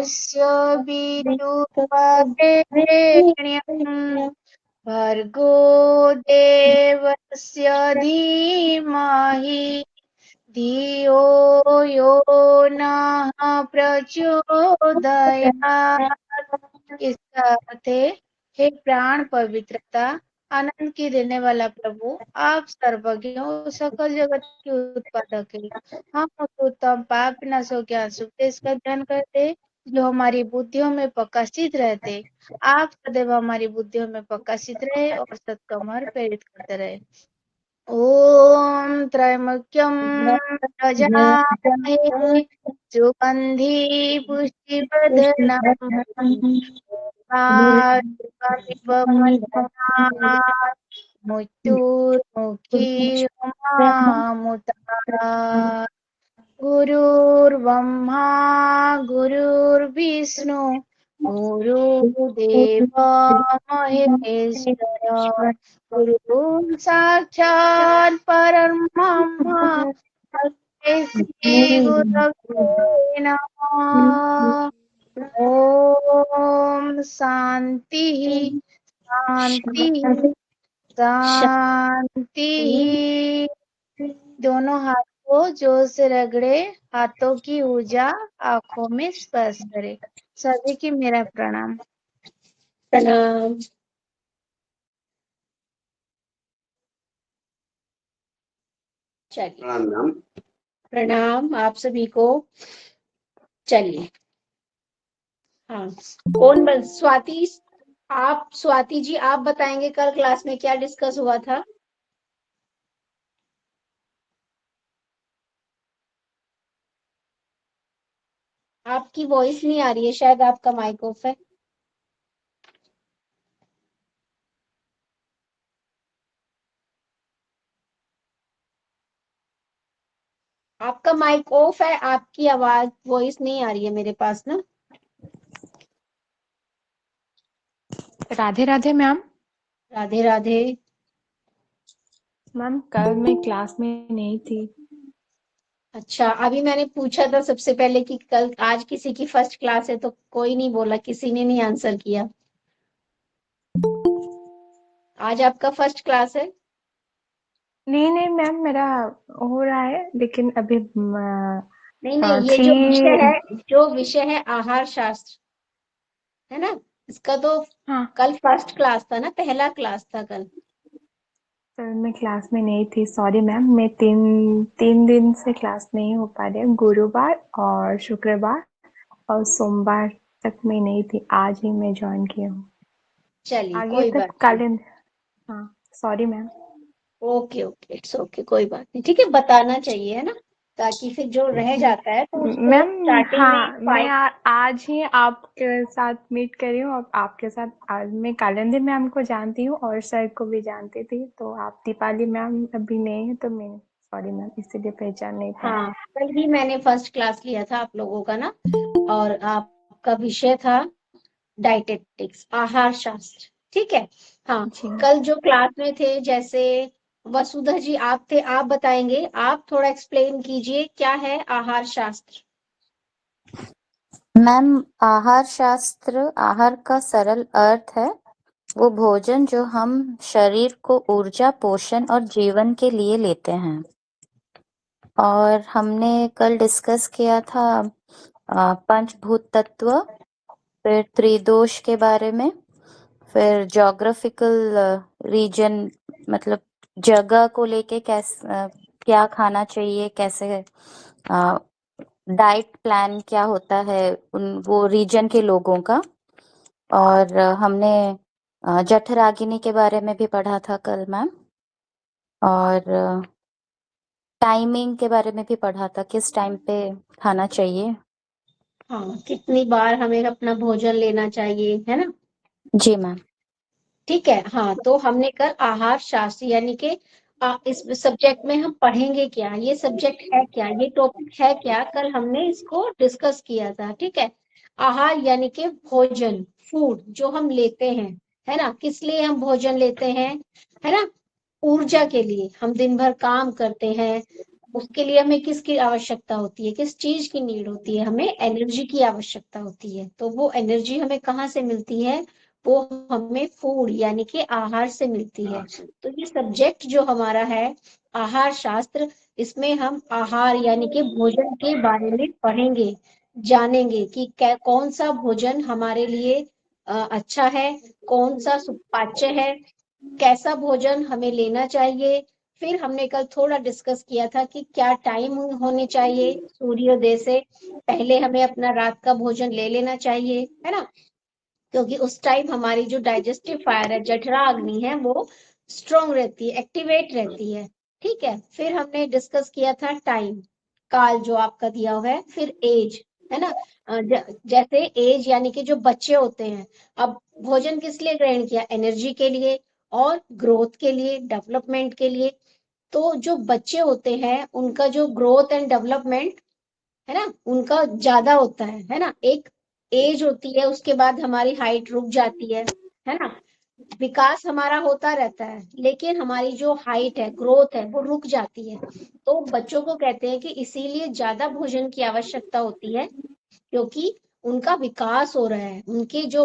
यस्य विदुर्वरेण्यं भर्गो देवस्य धीमहि धियो यो नः प्रचोदयात्। इसका अर्थ है, हे प्राण पवित्रता, आनंद की देने वाला प्रभु, आप सर्वज्ञ हो, सकल जगत के उत्पादक है। हम उस उत्तम पाप विनाश हो ज्ञान सुख तेज का ध्यान करते, जो हमारी बुद्धियों में प्रकाशित रहते। आप सदैव हमारी बुद्धियों में प्रकाशित रहे और सत्कर्म प्रेरित करते रहे। ओम त्रैमक्यम प्रजामहे सुगंधि पुष्टिवर्धनम् मृत्युर्मुखीयमामुता। गुरुर्ब्रह्मा गुरुर्विष्णु गुरुदेव महेश्वर गुरु साक्षात् परब्रह्म तस्मै गुरवे नमः। ओम शांति शांति शांति। दोनों हाथ को जोर से रगड़े, हाथों की ऊर्जा आंखों में स्पर्श करे। सभी की मेरा प्रणाम। प्रणाम। चलिए, प्रणाम। प्रणाम आप सभी को। चलिए, हाँ, कौन स्वाति, आप स्वाति जी आप बताएंगे कल क्लास में क्या डिस्कस हुआ था? आपकी वॉइस नहीं आ रही है, शायद आपका माइक ऑफ है। आपका माइक ऑफ है, आपकी आवाज वॉइस नहीं आ रही है मेरे पास ना। राधे राधे मैम। राधे राधे। मैम कल मैं क्लास में नहीं थी। अच्छा, अभी मैंने पूछा था सबसे पहले कि कल आज किसी की फर्स्ट क्लास है, तो कोई नहीं बोला, किसी ने नहीं आंसर किया। आज आपका फर्स्ट क्लास है? नहीं नहीं मैम, मेरा हो रहा है, लेकिन अभी नहीं नहीं, ये जो विषय है, जो विषय है आहार शास्त्र, है ना, इसका तो हाँ कल फर्स्ट क्लास था ना, पहला क्लास था कल। सर, मैं क्लास में नहीं थी, सॉरी मैम। मैं तीन दिन से क्लास नहीं हो पा रही, गुरुवार और शुक्रवार और सोमवार तक मैं नहीं थी। आज ही मैं ज्वाइन की हूँ। चलिए, आगे कोई तक बात नहीं। कैलेंडर। हाँ sorry ma'am. Okay okay, it's okay, कोई बात नहीं, ठीक है, बताना चाहिए, है ना, ताकि फिर जो रह जाता है तो उसको मैम स्टार्टिंग में हाँ, मैं आज ही आपके साथ मीट कर रही हूँ और आपके साथ आज मैं कालिंदी मैम को जानती हूँ और सर को भी जानती थी, तो आप दीपाली मैम अभी नहीं है तो मैं सॉरी मैम, इसीलिए पहचान नहीं पाई। हाँ, कल ही मैंने फर्स्ट क्लास लिया था आप लोगों का ना, और आपका विषय था डाइटेटिक्स, आहार शास्त्र, ठीक है। हाँ, जी कल जो क्लास में थे, जैसे वसुधा जी आप थे, आप बताएंगे, आप थोड़ा एक्सप्लेन कीजिए क्या है आहार शास्त्र। मैम, आहार शास्त्र, आहार का सरल अर्थ है वो भोजन जो हम शरीर को ऊर्जा, पोषण और जीवन के लिए लेते हैं। और हमने कल डिस्कस किया था पंचभूत तत्व, फिर त्रिदोष के बारे में, फिर ज्योग्राफिकल रीजन, मतलब जगह को लेके कैसे क्या खाना चाहिए, कैसे डाइट प्लान क्या होता है उन वो रीजन के लोगों का। और हमने जठराग्नि के बारे में भी पढ़ा था कल मैम, और टाइमिंग के बारे में भी पढ़ा था, किस टाइम पे खाना चाहिए। हाँ, कितनी बार हमें अपना भोजन लेना चाहिए, है ना। जी मैम। ठीक है, हाँ, तो हमने कल आहार शास्त्र यानी कि इस सब्जेक्ट में हम पढ़ेंगे क्या, ये सब्जेक्ट है क्या, ये टॉपिक है क्या, कल हमने इसको डिस्कस किया था, ठीक है। आहार यानी कि भोजन, फूड जो हम लेते हैं, है ना, किस लिए हम भोजन लेते हैं, है ना, ऊर्जा के लिए। हम दिन भर काम करते हैं, उसके लिए हमें किसकी आवश्यकता होती है, किस चीज की नीड होती है, हमें एनर्जी की आवश्यकता होती है। तो वो एनर्जी हमें कहाँ से मिलती है, वो हमें फूड यानी कि आहार से मिलती है। तो ये सब्जेक्ट जो हमारा है आहार शास्त्र, इसमें हम आहार यानी कि भोजन के बारे में पढ़ेंगे, जानेंगे कि कौन सा भोजन हमारे लिए अच्छा है, कौन सा सुपाच्य है, कैसा भोजन हमें लेना चाहिए। फिर हमने कल थोड़ा डिस्कस किया था कि क्या टाइम होने चाहिए, सूर्योदय से पहले हमें अपना रात का भोजन ले लेना चाहिए, है ना, क्योंकि उस टाइम हमारी जो डाइजेस्टिव फायर है, जठरा अग्नि है, वो स्ट्रोंग रहती है, एक्टिवेट रहती है। ठीक है, फिर हमने डिस्कस किया था टाइम, काल जो आपका दिया हुआ है, फिर एज, है ना, जैसे एज यानी कि जो बच्चे होते हैं, अब भोजन किस लिए ग्रहण किया, एनर्जी के लिए और ग्रोथ के लिए, डेवलपमेंट के लिए। तो जो बच्चे होते हैं उनका जो ग्रोथ एंड डेवलपमेंट है ना, उनका ज्यादा होता है ना, एक एज होती है, उसके बाद हमारी हाइट रुक जाती है ना, विकास हमारा होता रहता है, लेकिन हमारी जो हाइट है, ग्रोथ है, वो रुक जाती है। तो बच्चों को कहते हैं कि इसीलिए ज्यादा भोजन की आवश्यकता होती है, क्योंकि उनका विकास हो रहा है, उनके जो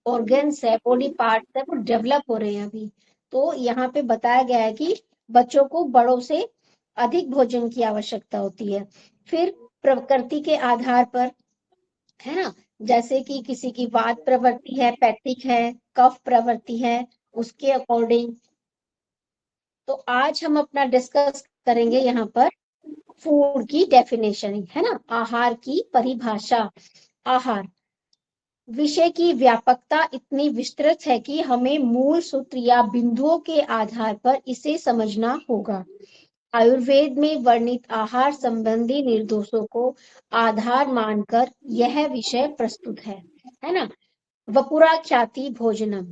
ऑर्गन्स है, बॉडी पार्ट्स है, वो डेवलप हो रहे हैं अभी। तो यहाँ पे बताया गया है कि बच्चों को बड़ों से अधिक भोजन की आवश्यकता होती है। फिर प्रकृति के आधार पर, है ना, जैसे कि किसी की वात प्रवृत्ति है, पैथिक है, कफ प्रवृत्ति है, उसके अकॉर्डिंग। तो आज हम अपना डिस्कस करेंगे यहाँ पर फूड की डेफिनेशन, है ना, आहार की परिभाषा। आहार विषय की व्यापकता इतनी विस्तृत है कि हमें मूल सूत्र या बिंदुओं के आधार पर इसे समझना होगा। आयुर्वेद में वर्णित आहार संबंधी निर्देशों को आधार मानकर यह विषय प्रस्तुत है ना। वपुरा ख्याति भोजनम,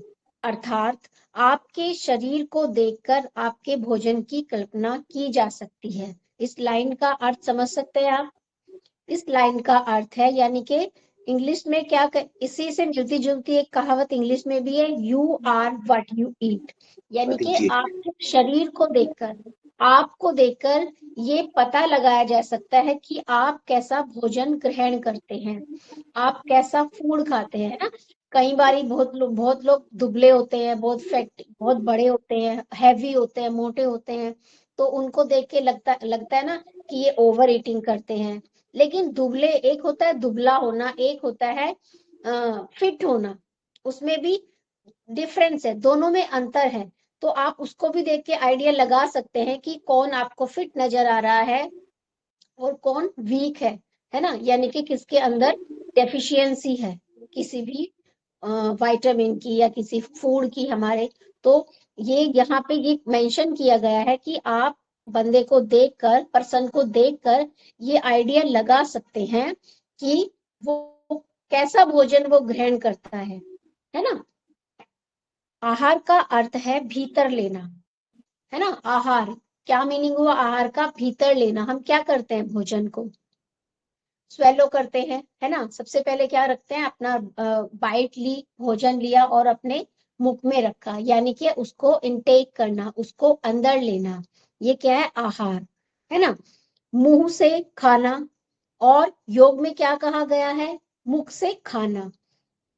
अर्थात आपके शरीर को देखकर आपके भोजन की कल्पना की जा सकती है। इस लाइन का अर्थ समझ सकते हैं आप। इस लाइन का अर्थ है, यानी कि इंग्लिश में इसी से मिलती जुलती एक कहावत इंग्लिश में भी है, you are what you eat, यानी कि आपके शरीर को देखकर, आपको देखकर ये पता लगाया जा सकता है कि आप कैसा भोजन ग्रहण करते हैं, आप कैसा फूड खाते हैं ना। कई बारी बहुत लोग दुबले होते हैं, बहुत फैट, बहुत बड़े होते हैं, हैवी होते हैं, मोटे होते हैं, तो उनको देख के लगता है ना कि ये ओवर ईटिंग करते हैं। लेकिन दुबले, एक होता है दुबला होना, एक होता है फिट होना, उसमें भी डिफरेंस है, दोनों में अंतर है। तो आप उसको भी देख के आइडिया लगा सकते हैं कि कौन आपको फिट नजर आ रहा है और कौन वीक है ना, यानी कि किसके अंदर डेफिशिएंसी है किसी भी विटामिन की या किसी फूड की हमारे। तो ये यहाँ पे ये मेंशन किया गया है कि आप बंदे को देखकर, पर्सन को देखकर ये आइडिया लगा सकते हैं कि वो कैसा भोजन वो ग्रहण करता है ना। आहार का अर्थ है भीतर लेना, है ना। आहार, क्या मीनिंग हुआ आहार का, भीतर लेना। हम क्या करते हैं, भोजन को स्वेलो करते हैं, है ना, सबसे पहले क्या रखते हैं, अपना बाइट ली, भोजन लिया और अपने मुख में रखा, यानी कि उसको इनटेक करना, उसको अंदर लेना, ये क्या है, आहार, है ना। मुंह से खाना, और योग में क्या कहा गया है, मुख से खाना,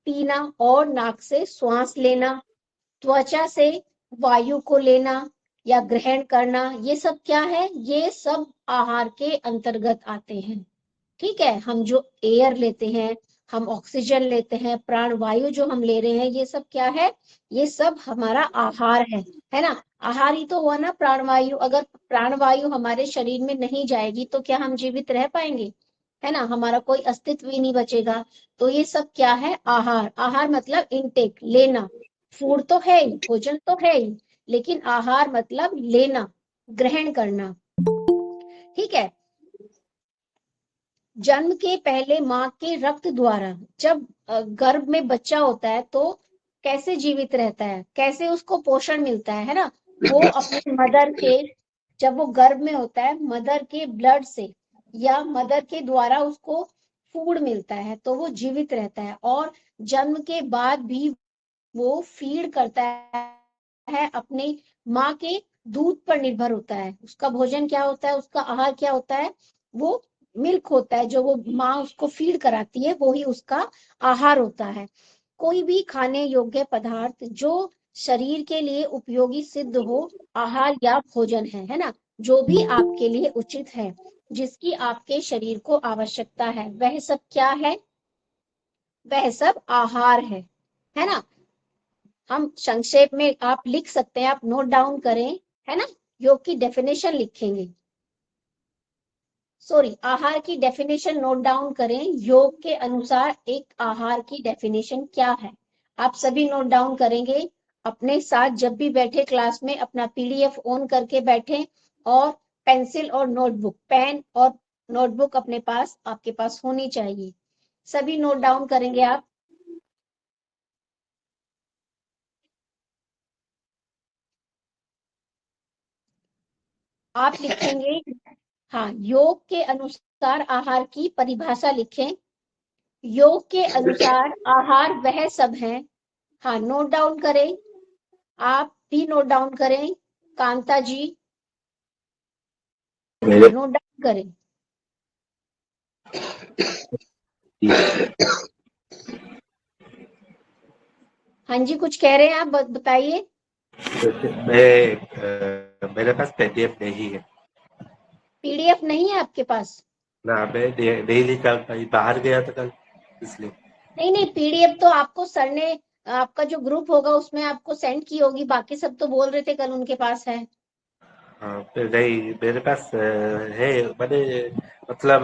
पीना और नाक से श्वास लेना, त्वचा से वायु को लेना या ग्रहण करना, ये सब क्या है, ये सब आहार के अंतर्गत आते हैं। ठीक है, हम जो एयर लेते हैं, हम ऑक्सीजन लेते हैं, प्राण वायु जो हम ले रहे हैं, ये सब क्या है, ये सब हमारा आहार है ना। आहार ही तो हुआ ना प्राण वायु। अगर प्राण वायु हमारे शरीर में नहीं जाएगी तो क्या हम जीवित रह पाएंगे, है ना, हमारा कोई अस्तित्व ही नहीं बचेगा। तो ये सब क्या है, आहार। आहार मतलब इनटेक, लेना। फूड तो है ही, भोजन तो है ही, लेकिन आहार मतलब लेना, ग्रहण करना। ठीक है, जन्म के पहले माँ के रक्त द्वारा जब गर्भ में बच्चा होता है तो कैसे जीवित रहता है, कैसे उसको पोषण मिलता है ना, वो अपने मदर के, जब वो गर्भ में होता है, मदर के ब्लड से या मदर के द्वारा उसको फूड मिलता है, तो वो जीवित रहता है। और जन्म के बाद भी वो फीड करता है अपने माँ के दूध पर निर्भर होता है। उसका भोजन क्या होता है, उसका आहार क्या होता है, वो मिल्क होता है, जो वो माँ उसको फीड कराती है, वो ही उसका आहार होता है। कोई भी खाने योग्य पदार्थ जो शरीर के लिए उपयोगी सिद्ध हो, आहार या भोजन है ना, जो भी आपके लिए उचित है, जिसकी आपके शरीर को आवश्यकता है, वह सब क्या है, वह सब आहार है ना। हम संक्षेप में आप लिख सकते हैं, आप नोट डाउन करें, है ना। योग की डेफिनेशन लिखेंगे, सॉरी, आहार की डेफिनेशन नोट डाउन करें। योग के अनुसार एक आहार की डेफिनेशन क्या है, आप सभी नोट डाउन करेंगे। अपने साथ जब भी बैठे क्लास में अपना पीडीएफ ऑन करके बैठें, और पेंसिल और नोटबुक, पेन और नोटबुक अपने पास, आपके पास होनी चाहिए। सभी नोट डाउन करेंगे आप। आप लिखेंगे, हाँ, योग के अनुसार आहार की परिभाषा लिखें। योग के अनुसार आहार वह सब है, हाँ, नोट डाउन करें, आप भी नोट डाउन करें, कांता जी, हाँ, नोट डाउन करें। हाँ जी, कुछ कह रहे हैं आप, बताइए। मेरे पास पीडीएफ नहीं है पीडीएफ नहीं है आपके पास? ना, मैं डेली कल कहीं बाहर गया था कल, इसलिए। नहीं नहीं, पीडीएफ तो आपको सर ने, आपका जो ग्रुप होगा उसमें आपको सेंड की होगी, बाकी सब तो बोल रहे थे कल उनके पास है। हाँ, नहीं, मेरे पास है, मैंने मतलब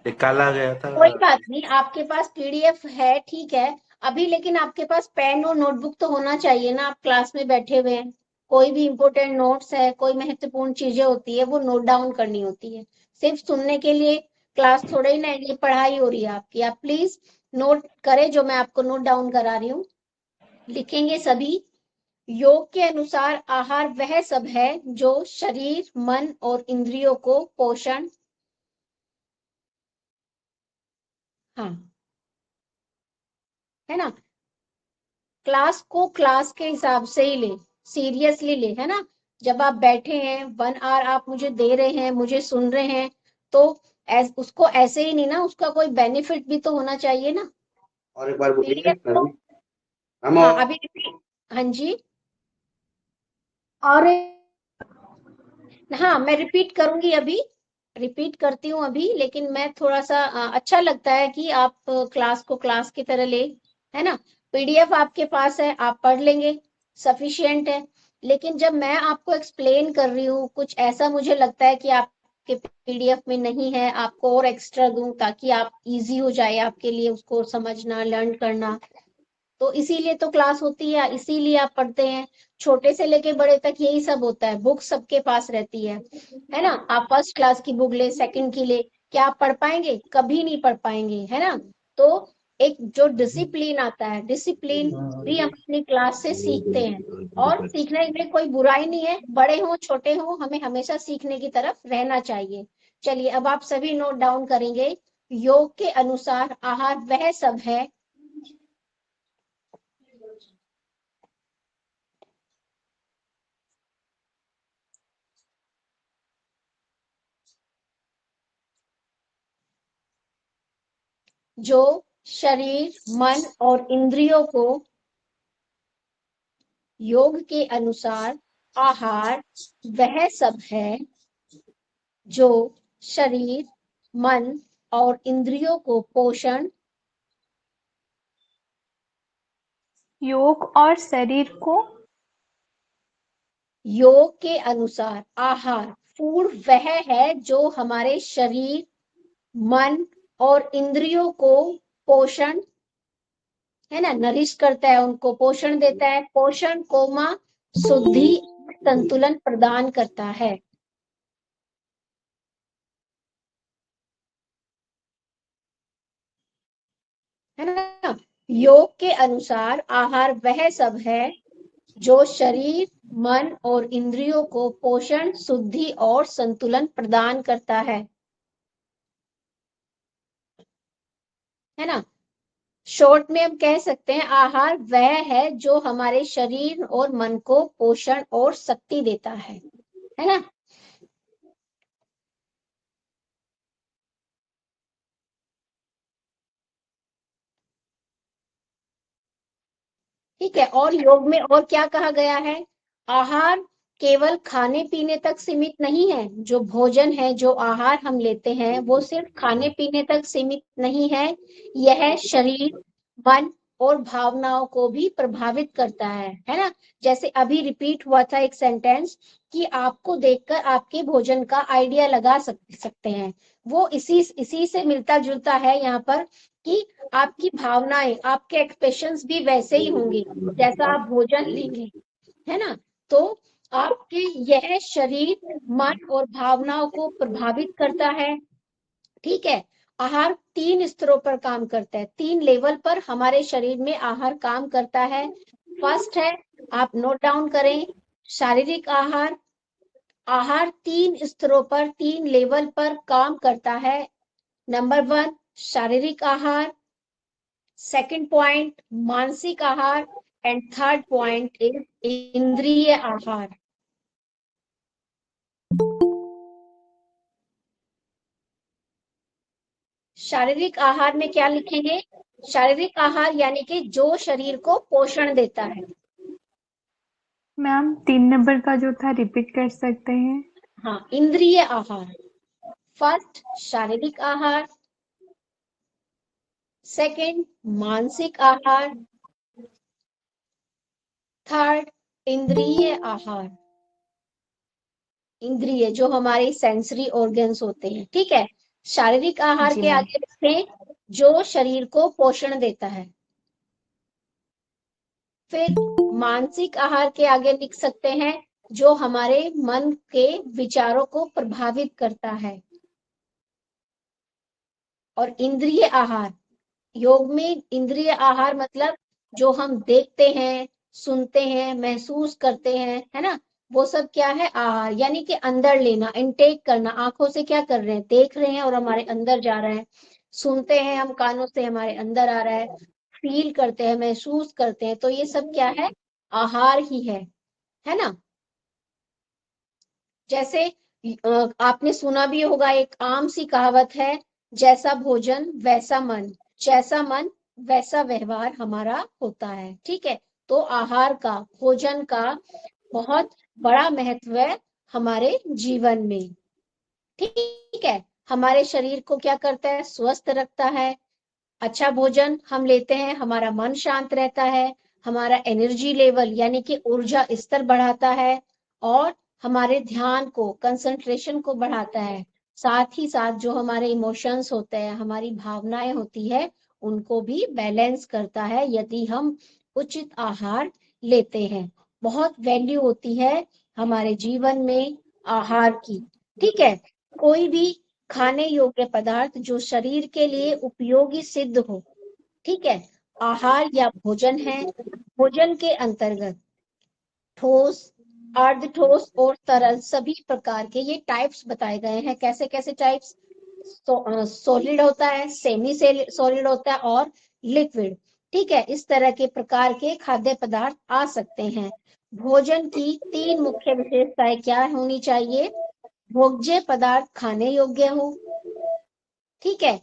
निकाला गया था। कोई बात नहीं, आपके पास पीडीएफ है, ठीक है। अभी लेकिन आपके पास पेन और नोटबुक तो होना चाहिए ना, आप क्लास में बैठे हुए हैं। कोई भी इंपॉर्टेंट नोट्स है, कोई महत्वपूर्ण चीजें होती है, वो नोट डाउन करनी होती है। सिर्फ सुनने के लिए क्लास थोड़े ही ना, ये पढ़ाई हो रही है आपकी। आप प्लीज नोट करें जो मैं आपको नोट डाउन करा रही हूँ। लिखेंगे सभी, योग के अनुसार आहार वह सब है जो शरीर, मन और इंद्रियों को पोषण, हाँ, है ना। क्लास को क्लास के हिसाब से ही ले, सीरियसली ले, है ना। जब आप बैठे हैं, 1 आवर आप मुझे दे रहे हैं, मुझे सुन रहे हैं, तो उसको ऐसे ही नहीं ना, उसका कोई बेनिफिट भी तो होना चाहिए ना। और एक बार बोलिए पीडीएफ तो, हम हाँ, अभी हाँ जी, और हाँ, मैं रिपीट करूंगी अभी, रिपीट करती हूँ अभी, लेकिन मैं थोड़ा सा अच्छा लगता है कि आप क्लास को क्लास की तरह ले, है ना। पीडीएफ आपके पास है, आप पढ़ लेंगे, सफिशिएंट है। लेकिन जब मैं आपको एक्सप्लेन कर रही हूँ, कुछ ऐसा मुझे लगता है कि आपके पीडीएफ में नहीं है, आपको और एक्स्ट्रा दूं ताकि आप इजी हो जाए आपके लिए उसको समझना, लर्न करना। तो इसीलिए तो क्लास होती है, इसीलिए आप पढ़ते हैं। छोटे से लेके बड़े तक यही सब होता है, बुक सबके पास रहती है ना। आप फर्स्ट क्लास की बुक ले, सेकंड की ले, क्या आप पढ़ पाएंगे? कभी नहीं पढ़ पाएंगे, है ना। तो एक जो डिसिप्लिन आता है, डिसिप्लिन भी हम अपनी क्लास से सीखते हैं। और सीखने में कोई बुराई नहीं है, बड़े हो छोटे हो, हमें हमेशा सीखने की तरफ रहना चाहिए। चलिए, अब आप सभी नोट डाउन करेंगे, योग के अनुसार आहार वह सब है जो शरीर, मन और इंद्रियों को योग के अनुसार आहार वह सब है जो शरीर, मन और इंद्रियों को पोषण, योग और शरीर को, योग के अनुसार आहार, फूड वह है जो हमारे शरीर, मन और इंद्रियों को पोषण, है ना, नरिश करता है, उनको पोषण देता है, पोषण कोमा शुद्धि, संतुलन प्रदान करता है ना। योग के अनुसार आहार वह सब है जो शरीर, मन और इंद्रियों को पोषण, शुद्धि और संतुलन प्रदान करता है ना। शॉर्ट में हम कह सकते हैं आहार वह है जो हमारे शरीर और मन को पोषण और शक्ति देता है ना। ठीक है, और योग में और क्या कहा गया है, आहार केवल खाने पीने तक सीमित नहीं है। जो भोजन है, जो आहार हम लेते हैं, वो सिर्फ खाने पीने तक सीमित नहीं है, यह शरीर, मन और भावनाओं को भी प्रभावित करता है ना। जैसे अभी रिपीट हुआ था एक सेंटेंस कि आपको देखकर आपके भोजन का आइडिया लगा सकते हैं, वो इसी से मिलता जुलता है यहाँ पर कि आपकी भावनाएं, आपके एक्सप्रेशंस भी वैसे ही होंगे जैसा आप भोजन लेंगे, है ना। तो आपके यह शरीर, मन और भावनाओं को प्रभावित करता है। ठीक है, आहार 3 स्तरों पर काम करता है, 3 लेवल पर हमारे शरीर में आहार काम करता है। फर्स्ट है, आप नोट डाउन करें, शारीरिक आहार। आहार 3 स्तरों पर, 3 लेवल पर काम करता है। नंबर 1 शारीरिक आहार, सेकंड पॉइंट मानसिक आहार एंड थर्ड पॉइंट इज इंद्रिय आहार। शारीरिक आहार में क्या लिखेंगे, शारीरिक आहार यानी कि जो शरीर को पोषण देता है। मैम 3 नंबर का जो था रिपीट कर सकते हैं? हाँ, इंद्रिय आहार, फर्स्ट शारीरिक आहार, सेकंड मानसिक आहार, थर्ड इंद्रिय आहार। इंद्रिय जो हमारे सेंसरी ऑर्गन्स होते हैं। ठीक है, शारीरिक आहार जी के मैम। आगे लिखें जो शरीर को पोषण देता है। फिर मानसिक आहार के आगे लिख सकते हैं जो हमारे मन के विचारों को प्रभावित करता है। और इंद्रिय आहार, योग में इंद्रिय आहार मतलब जो हम देखते हैं, सुनते हैं, महसूस करते हैं, है ना, वो सब क्या है, आहार। यानी कि अंदर लेना, इनटेक करना, आंखों से क्या कर रहे हैं, देख रहे हैं और हमारे अंदर जा रहा है। सुनते हैं हम कानों से, हमारे अंदर आ रहा है। फील करते हैं, महसूस करते हैं, तो ये सब क्या है, आहार ही है ना। जैसे आपने सुना भी होगा, एक आम सी कहावत है, जैसा भोजन वैसा मन, जैसा मन वैसा व्यवहार हमारा होता है। ठीक है, तो आहार का, भोजन का बहुत बड़ा महत्व है हमारे जीवन में। ठीक है, हमारे शरीर को क्या करता है, स्वस्थ रखता है। अच्छा भोजन हम लेते हैं, हमारा मन शांत रहता है, हमारा एनर्जी लेवल यानी कि ऊर्जा स्तर बढ़ाता है, और हमारे ध्यान को, कंसंट्रेशन को बढ़ाता है। साथ ही साथ जो हमारे इमोशंस होते हैं, हमारी भावनाएं होती है, उनको भी बैलेंस करता है यदि हम उचित आहार लेते हैं। बहुत वैल्यू होती है हमारे जीवन में आहार की। ठीक है, कोई भी खाने योग्य पदार्थ जो शरीर के लिए उपयोगी सिद्ध हो, ठीक है, आहार या भोजन है। भोजन के अंतर्गत ठोस, अर्ध ठोस और तरल सभी प्रकार के ये टाइप्स बताए गए हैं। कैसे कैसे टाइप्स, सॉलिड होता है, सेमी सॉलिड होता है और लिक्विड। ठीक है, इस तरह के प्रकार के खाद्य पदार्थ आ सकते हैं। भोजन की 3 मुख्य विशेषताएं क्या होनी चाहिए, भोज्य पदार्थ खाने योग्य हो। ठीक है,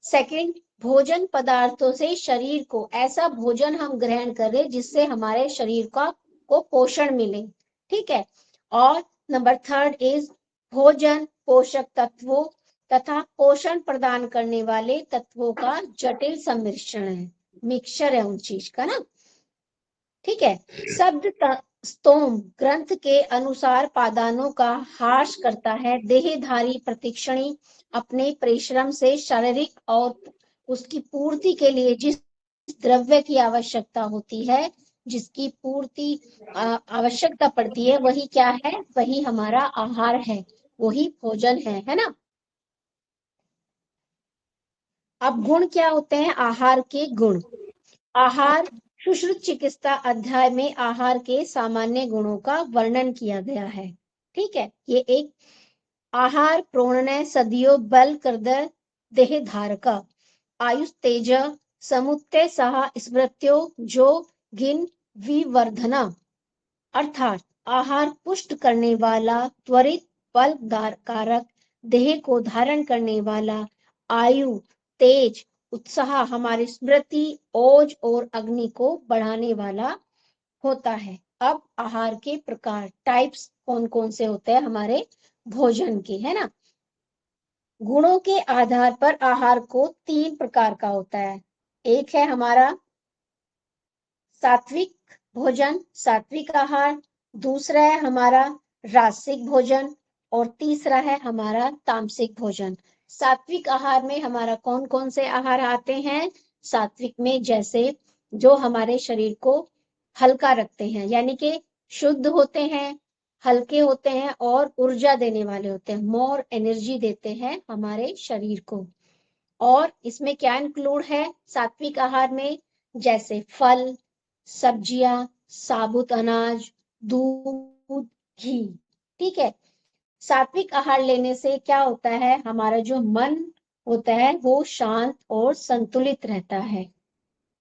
सेकंड, भोजन पदार्थों से शरीर को, ऐसा भोजन हम ग्रहण करें जिससे हमारे शरीर को पोषण मिले। ठीक है, और नंबर थर्ड इज भोजन पोषक तत्वों तथा पोषण प्रदान करने वाले तत्वों का जटिल सम्मिश्रण है, मिक्सचर है उन चीज का ना। ठीक है, शब्द स्तोम ग्रंथ के अनुसार पादानों का ह्रास करता है। देहधारी प्रतिक्षणी अपने परिश्रम से शारीरिक और उसकी पूर्ति के लिए जिस द्रव्य की आवश्यकता होती है, जिसकी पूर्ति आवश्यकता पड़ती है, वही क्या है, वही हमारा आहार है, वही भोजन है ना। अब गुण क्या होते हैं, आहार के गुण। आहार सुश्रुत चिकित्सा अध्याय में आहार के सामान्य गुणों का वर्णन किया गया है। ठीक है, ये एक आहार प्रोणनय सदियों बल कर देह धारका आयुष तेज समुत्ते सह स्मृत्यो जो गिन विवर्धना, अर्थात आहार पुष्ट करने वाला, त्वरित बल कारक, देह को धारण करने वाला, आयु, तेज, उत्साह, हमारी स्मृति, ओज और अग्नि को बढ़ाने वाला होता है। अब आहार के प्रकार, टाइप्स कौन कौन से होते हैं हमारे भोजन के, है ना। गुणों के आधार पर आहार को 3 प्रकार का होता है। एक है हमारा सात्विक भोजन, सात्विक आहार, दूसरा है हमारा रासिक भोजन और तीसरा है हमारा तामसिक भोजन। सात्विक आहार में हमारा कौन कौन से आहार आते हैं? सात्विक में जैसे जो हमारे शरीर को हल्का रखते हैं, यानी कि शुद्ध होते हैं, हल्के होते हैं और ऊर्जा देने वाले होते हैं, मोर एनर्जी देते हैं हमारे शरीर को। और इसमें क्या इंक्लूड है सात्विक आहार में? जैसे फल, सब्जियां, साबुत अनाज, दूध, घी। ठीक है। सात्विक आहार लेने से क्या होता है? हमारा जो मन होता है वो शांत और संतुलित रहता है।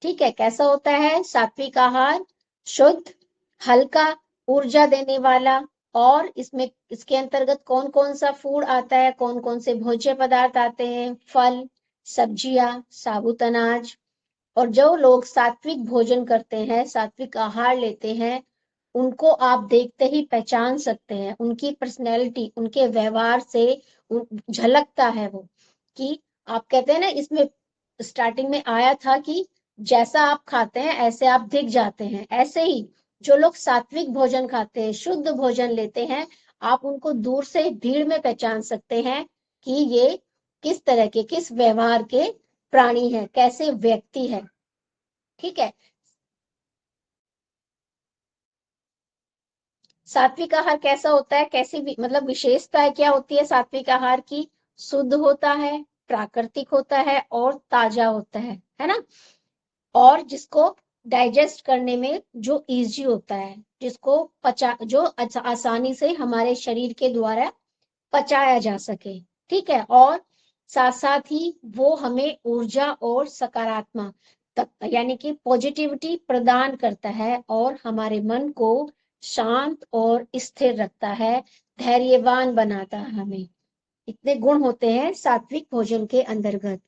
ठीक है। कैसा होता है सात्विक आहार? शुद्ध, हल्का, ऊर्जा देने वाला। और इसमें इसके अंतर्गत कौन कौन सा फूड आता है, कौन कौन से भोज्य पदार्थ आते हैं? फल, सब्जियां, साबुत अनाज। और जो लोग सात्विक भोजन करते हैं, सात्विक आहार लेते हैं, उनको आप देखते ही पहचान सकते हैं, उनकी पर्सनैलिटी, उनके व्यवहार से झलकता है वो, कि आप कहते हैं ना, इसमें स्टार्टिंग में आया था कि जैसा आप खाते हैं ऐसे आप दिख जाते हैं। ऐसे ही जो लोग सात्विक भोजन खाते हैं, शुद्ध भोजन लेते हैं, आप उनको दूर से भीड़ में पहचान सकते हैं कि ये किस तरह के, किस व्यवहार के प्राणी है, कैसे व्यक्ति है। ठीक है। सात्विक आहार कैसा होता है, कैसी मतलब विशेषताएं क्या होती है सात्विक आहार की? शुद्ध होता है, प्राकृतिक होता है और ताजा होता है ना। और जिसको डाइजेस्ट करने में जो इजी होता है, जिसको जो आसानी से हमारे शरीर के द्वारा पचाया जा सके। ठीक है। और साथ साथ ही वो हमें ऊर्जा और सकारात्मक यानी कि पॉजिटिविटी प्रदान करता है और हमारे मन को शांत और स्थिर रखता है, धैर्यवान बनाता है हमें। इतने गुण होते हैं सात्विक भोजन के अंतर्गत।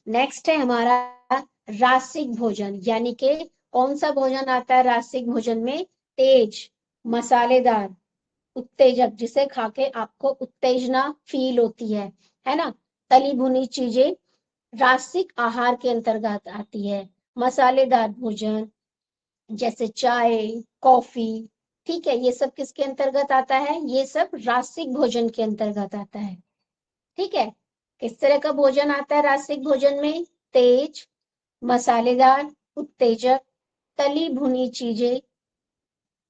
नेक्स्ट है हमारा रासिक भोजन, यानी कि कौन सा भोजन आता है रासिक भोजन में? तेज, मसालेदार, उत्तेजक, जिसे खा के आपको उत्तेजना फील होती है ना। तली भुनी चीजें रासिक आहार के अंतर्गत आती है। मसालेदार भोजन जैसे चाय, कॉफी। ठीक है। ये सब किसके अंतर्गत आता है? ये सब रासिक भोजन के अंतर्गत आता है। ठीक है। किस तरह का भोजन आता है रासिक भोजन में? तेज, मसालेदार, उत्तेजक, तली भुनी चीजें,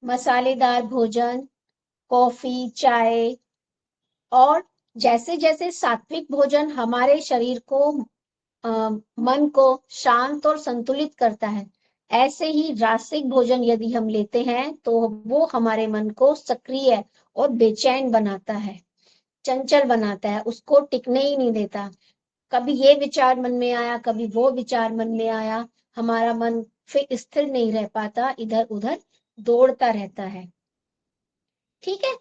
मसालेदार भोजन, कॉफी, चाय। और जैसे जैसे सात्विक भोजन हमारे शरीर को मन को शांत और संतुलित करता है, ऐसे ही रासिक भोजन यदि हम लेते हैं तो वो हमारे मन को सक्रिय और बेचैन बनाता है, चंचल बनाता है, उसको टिकने ही नहीं देता। कभी ये विचार मन में आया, कभी वो विचार मन में आया, हमारा मन फिर स्थिर नहीं रह पाता, इधर उधर दौड़ता रहता है। ठीक है।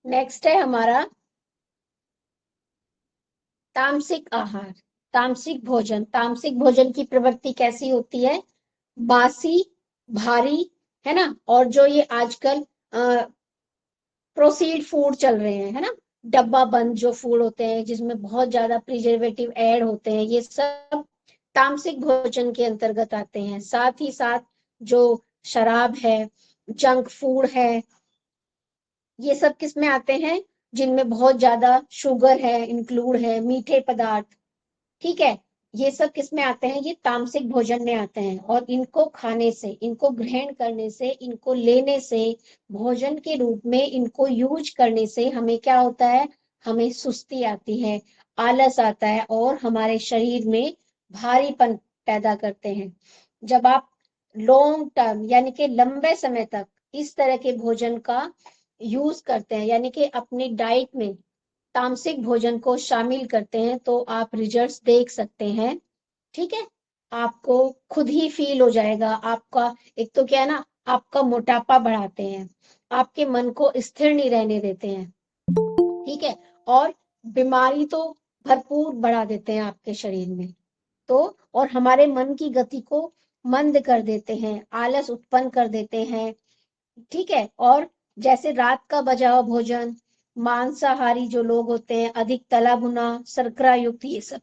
नेक्स्ट है हमारा तामसिक आहार, तामसिक भोजन। तामसिक भोजन की प्रवृत्ति कैसी होती है? बासी, भारी, है ना। और जो ये आजकल प्रोसीड फूड चल रहे हैं, है ना, डब्बा बंद जो फूड होते हैं जिसमें बहुत ज्यादा प्रिजर्वेटिव ऐड होते हैं, ये सब तामसिक भोजन के अंतर्गत आते हैं। साथ ही साथ जो शराब है, जंक फूड है, ये सब किस में आते हैं? जिनमें बहुत ज्यादा शुगर है, इंक्लूड है, मीठे पदार्थ। ठीक है। ये सब किस में आते हैं? ये तामसिक भोजन में आते हैं। और इनको खाने से, इनको ग्रहण करने से, इनको लेने से, भोजन के रूप में इनको यूज करने से हमें क्या होता है? हमें सुस्ती आती है, आलस आता है और हमारे शरीर में भारीपन पैदा करते हैं। जब आप लॉन्ग टर्म यानी कि लंबे समय तक इस तरह के भोजन का यूज करते हैं, यानी कि अपनी डाइट में तामसिक भोजन को शामिल करते हैं, तो आप रिजल्ट्स देख सकते हैं। ठीक है, आपको खुद ही फील हो जाएगा। आपका एक तो क्या है ना, आपका मोटापा बढ़ाते हैं, आपके मन को स्थिर नहीं रहने देते हैं। ठीक है, और बीमारी तो भरपूर बढ़ा देते हैं आपके शरीर में। तो और हमारे मन की गति को मंद कर देते हैं, आलस उत्पन्न कर देते हैं। ठीक है, और जैसे रात का बचा हुआ भोजन, मांसाहारी जो लोग होते हैं, अधिक तला भुना, शर्करा युक्त, ये सब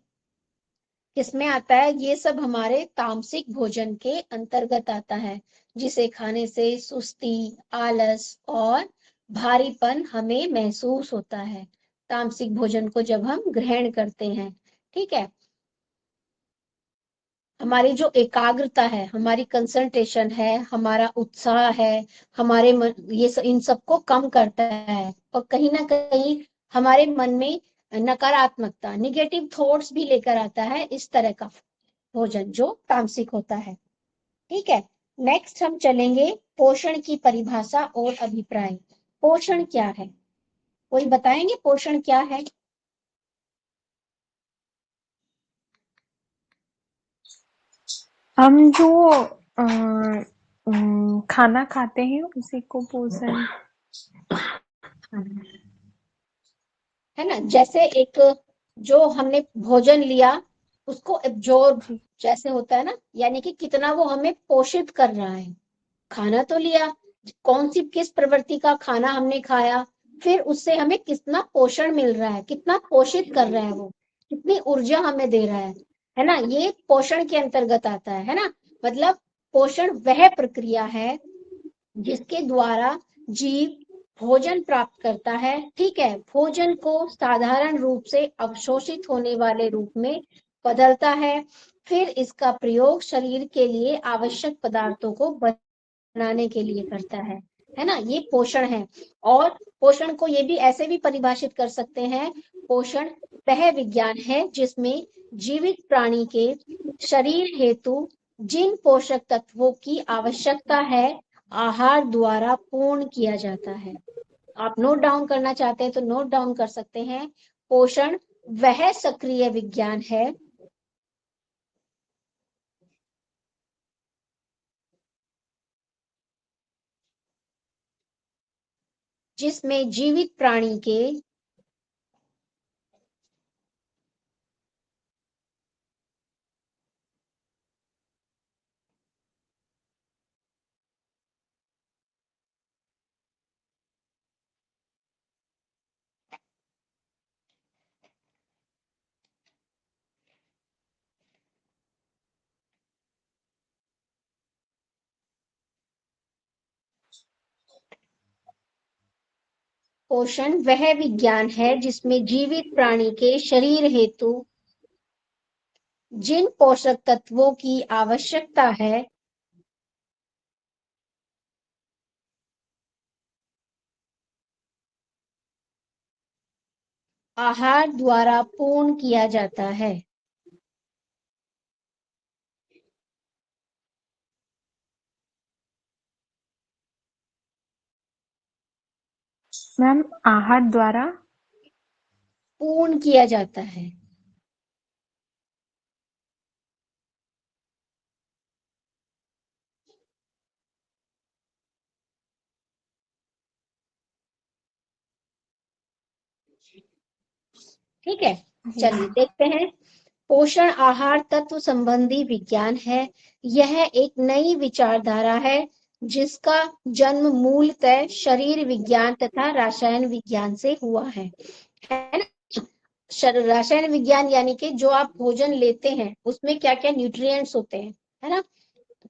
किसमें आता है? ये सब हमारे तामसिक भोजन के अंतर्गत आता है, जिसे खाने से सुस्ती, आलस और भारीपन हमें महसूस होता है तामसिक भोजन को जब हम ग्रहण करते हैं। ठीक है, हमारी जो एकाग्रता है, हमारी कंसंट्रेशन है, हमारा उत्साह है, हमारे मन, इन सबको कम करता है, और कहीं ना कहीं हमारे मन में नकारात्मकता, निगेटिव थॉट्स भी लेकर आता है इस तरह का भोजन जो तामसिक होता है। ठीक है, नेक्स्ट हम चलेंगे पोषण की परिभाषा और अभिप्राय। पोषण क्या है? कोई बताएंगे पोषण क्या है? हम जो खाना खाते हैं उसी को पोषण है ना, जैसे एक जो हमने भोजन लिया उसको एब्जॉर्ब जी। जैसे होता है ना, यानी कि कितना वो हमें पोषित कर रहा है। खाना तो लिया, कौन सी किस प्रवृत्ति का खाना हमने खाया, फिर उससे हमें कितना पोषण मिल रहा है, कितना पोषित कर रहा है वो, कितनी ऊर्जा हमें दे रहा है ना, ये पोषण के अंतर्गत आता है ना। मतलब पोषण वह प्रक्रिया है जिसके द्वारा जीव भोजन प्राप्त करता है। ठीक है, भोजन को साधारण रूप से अवशोषित होने वाले रूप में बदलता है, फिर इसका प्रयोग शरीर के लिए आवश्यक पदार्थों को बनाने के लिए करता है ना, ये पोषण है। और पोषण को ये भी ऐसे भी परिभाषित कर सकते हैं, पोषण वह विज्ञान है जिसमें जीवित प्राणी के शरीर हेतु जिन पोषक तत्वों की आवश्यकता है आहार द्वारा पूर्ण किया जाता है। आप नोट डाउन करना चाहते हैं तो नोट डाउन कर सकते हैं। पोषण वह सक्रिय विज्ञान है जिसमें जीवित प्राणी के पोषण वह विज्ञान है जिसमें जीवित प्राणी के शरीर हेतु जिन पोषक तत्वों की आवश्यकता है आहार द्वारा पूर्ण किया जाता है। मैम आहार द्वारा पूर्ण किया जाता है। ठीक है, चलिए देखते हैं। पोषण आहार तत्व संबंधी विज्ञान है। यह एक नई विचारधारा है जिसका जन्म मूलतः शरीर विज्ञान तथा रसायन विज्ञान से हुआ है ना। रसायन विज्ञान यानी कि जो आप भोजन लेते हैं उसमें क्या क्या न्यूट्रिएंट्स होते हैं, है ना,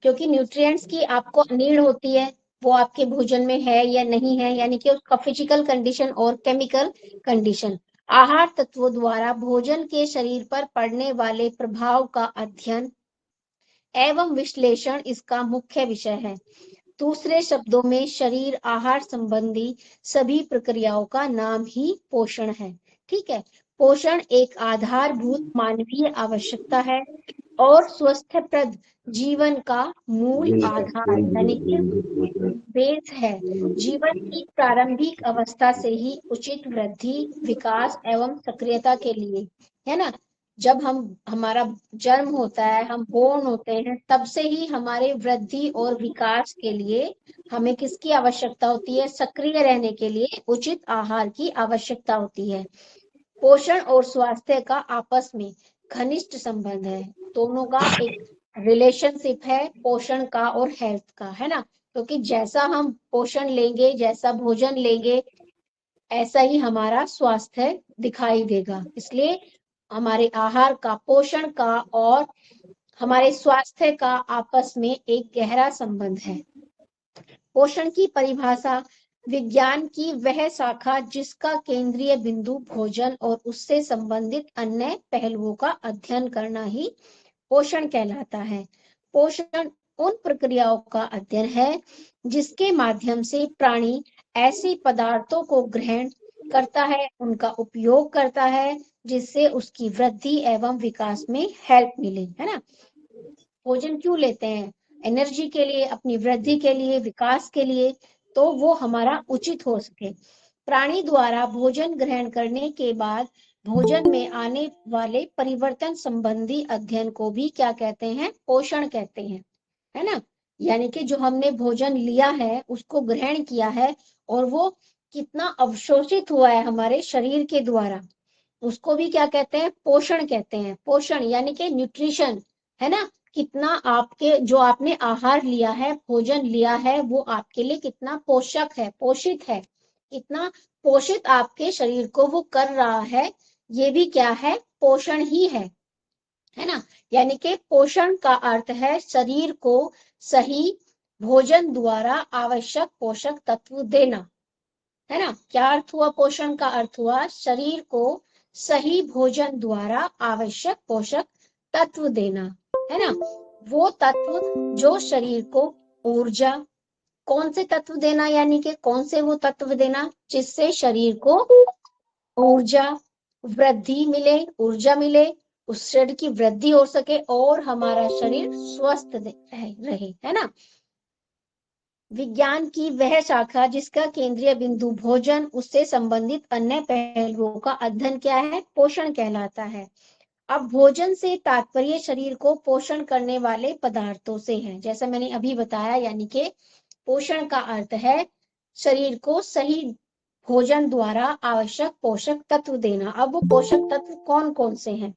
क्योंकि न्यूट्रिएंट्स की आपको नीड होती है, वो आपके भोजन में है या नहीं है, यानी कि उसका फिजिकल कंडीशन और केमिकल कंडीशन। आहार तत्वों द्वारा भोजन के शरीर पर पड़ने वाले प्रभाव का अध्ययन एवं विश्लेषण इसका मुख्य विषय है। दूसरे शब्दों में शरीर आहार संबंधी सभी प्रक्रियाओं का नाम ही पोषण है। ठीक है, पोषण एक आधारभूत मानवीय आवश्यकता है और स्वस्थप्रद जीवन का मूल आधार, यानी कि बेस है। जीवन की प्रारंभिक अवस्था से ही उचित वृद्धि, विकास एवं सक्रियता के लिए, है ना, जब हमारा जन्म होता है, हम बोर्न होते हैं, तब से ही हमारे वृद्धि और विकास के लिए हमें किसकी आवश्यकता होती है? सक्रिय रहने के लिए उचित आहार की आवश्यकता होती है। पोषण और स्वास्थ्य का आपस में घनिष्ठ संबंध है। दोनों का एक रिलेशनशिप है, पोषण का और हेल्थ का, है ना। क्योंकि जैसा हम पोषण लेंगे, जैसा भोजन लेंगे, ऐसा ही हमारा स्वास्थ्य दिखाई देगा। इसलिए हमारे आहार का, पोषण का और हमारे स्वास्थ्य का आपस में एक गहरा संबंध है। पोषण की परिभाषा: विज्ञान की वह शाखा जिसका केंद्रीय बिंदु भोजन और उससे संबंधित अन्य पहलुओं का अध्ययन करना ही पोषण कहलाता है। पोषण उन प्रक्रियाओं का अध्ययन है जिसके माध्यम से प्राणी ऐसे पदार्थों को ग्रहण करता है, उनका उपयोग करता है, जिससे उसकी वृद्धि एवं विकास में हेल्प मिले, है ना। भोजन क्यों लेते हैं? एनर्जी के लिए, अपनी वृद्धि के लिए, विकास के लिए, तो वो हमारा उचित हो सके। प्राणी द्वारा भोजन ग्रहण करने के बाद भोजन में आने वाले परिवर्तन संबंधी अध्ययन को भी क्या कहते हैं? पोषण कहते हैं, है ना। यानी कि जो हमने भोजन लिया है, उसको ग्रहण किया है, और वो कितना अवशोषित हुआ है हमारे शरीर के द्वारा, उसको भी क्या कहते हैं? पोषण कहते हैं। पोषण यानी कि न्यूट्रिशन, है ना। कितना आपके, जो आपने आहार लिया है, भोजन लिया है, वो आपके लिए कितना पोषक है, पोषित है, कितना पोषित आपके शरीर को वो कर रहा है, ये भी क्या है? पोषण ही है ना। यानी कि पोषण का अर्थ है शरीर को सही भोजन द्वारा आवश्यक पोषक तत्व देना, है ना। क्या अर्थ हुआ? पोषण का अर्थ हुआ शरीर को सही भोजन द्वारा आवश्यक पोषक तत्व देना, है ना। वो तत्व जो शरीर को ऊर्जा, कौन से तत्व देना? यानी कि कौन से वो तत्व देना जिससे शरीर को ऊर्जा, वृद्धि मिले, ऊर्जा मिले, उस शरीर की वृद्धि हो सके और हमारा शरीर स्वस्थ रहे, है ना। विज्ञान की वह शाखा जिसका केंद्रीय बिंदु भोजन, उससे संबंधित अन्य पहलुओं का अध्ययन क्या है? पोषण कहलाता है। अब भोजन से तात्पर्य शरीर को पोषण करने वाले पदार्थों से है, जैसा मैंने अभी बताया। यानी कि पोषण का अर्थ है शरीर को सही भोजन द्वारा आवश्यक पोषक तत्व देना। अब वो पोषक तत्व कौन कौन से हैं?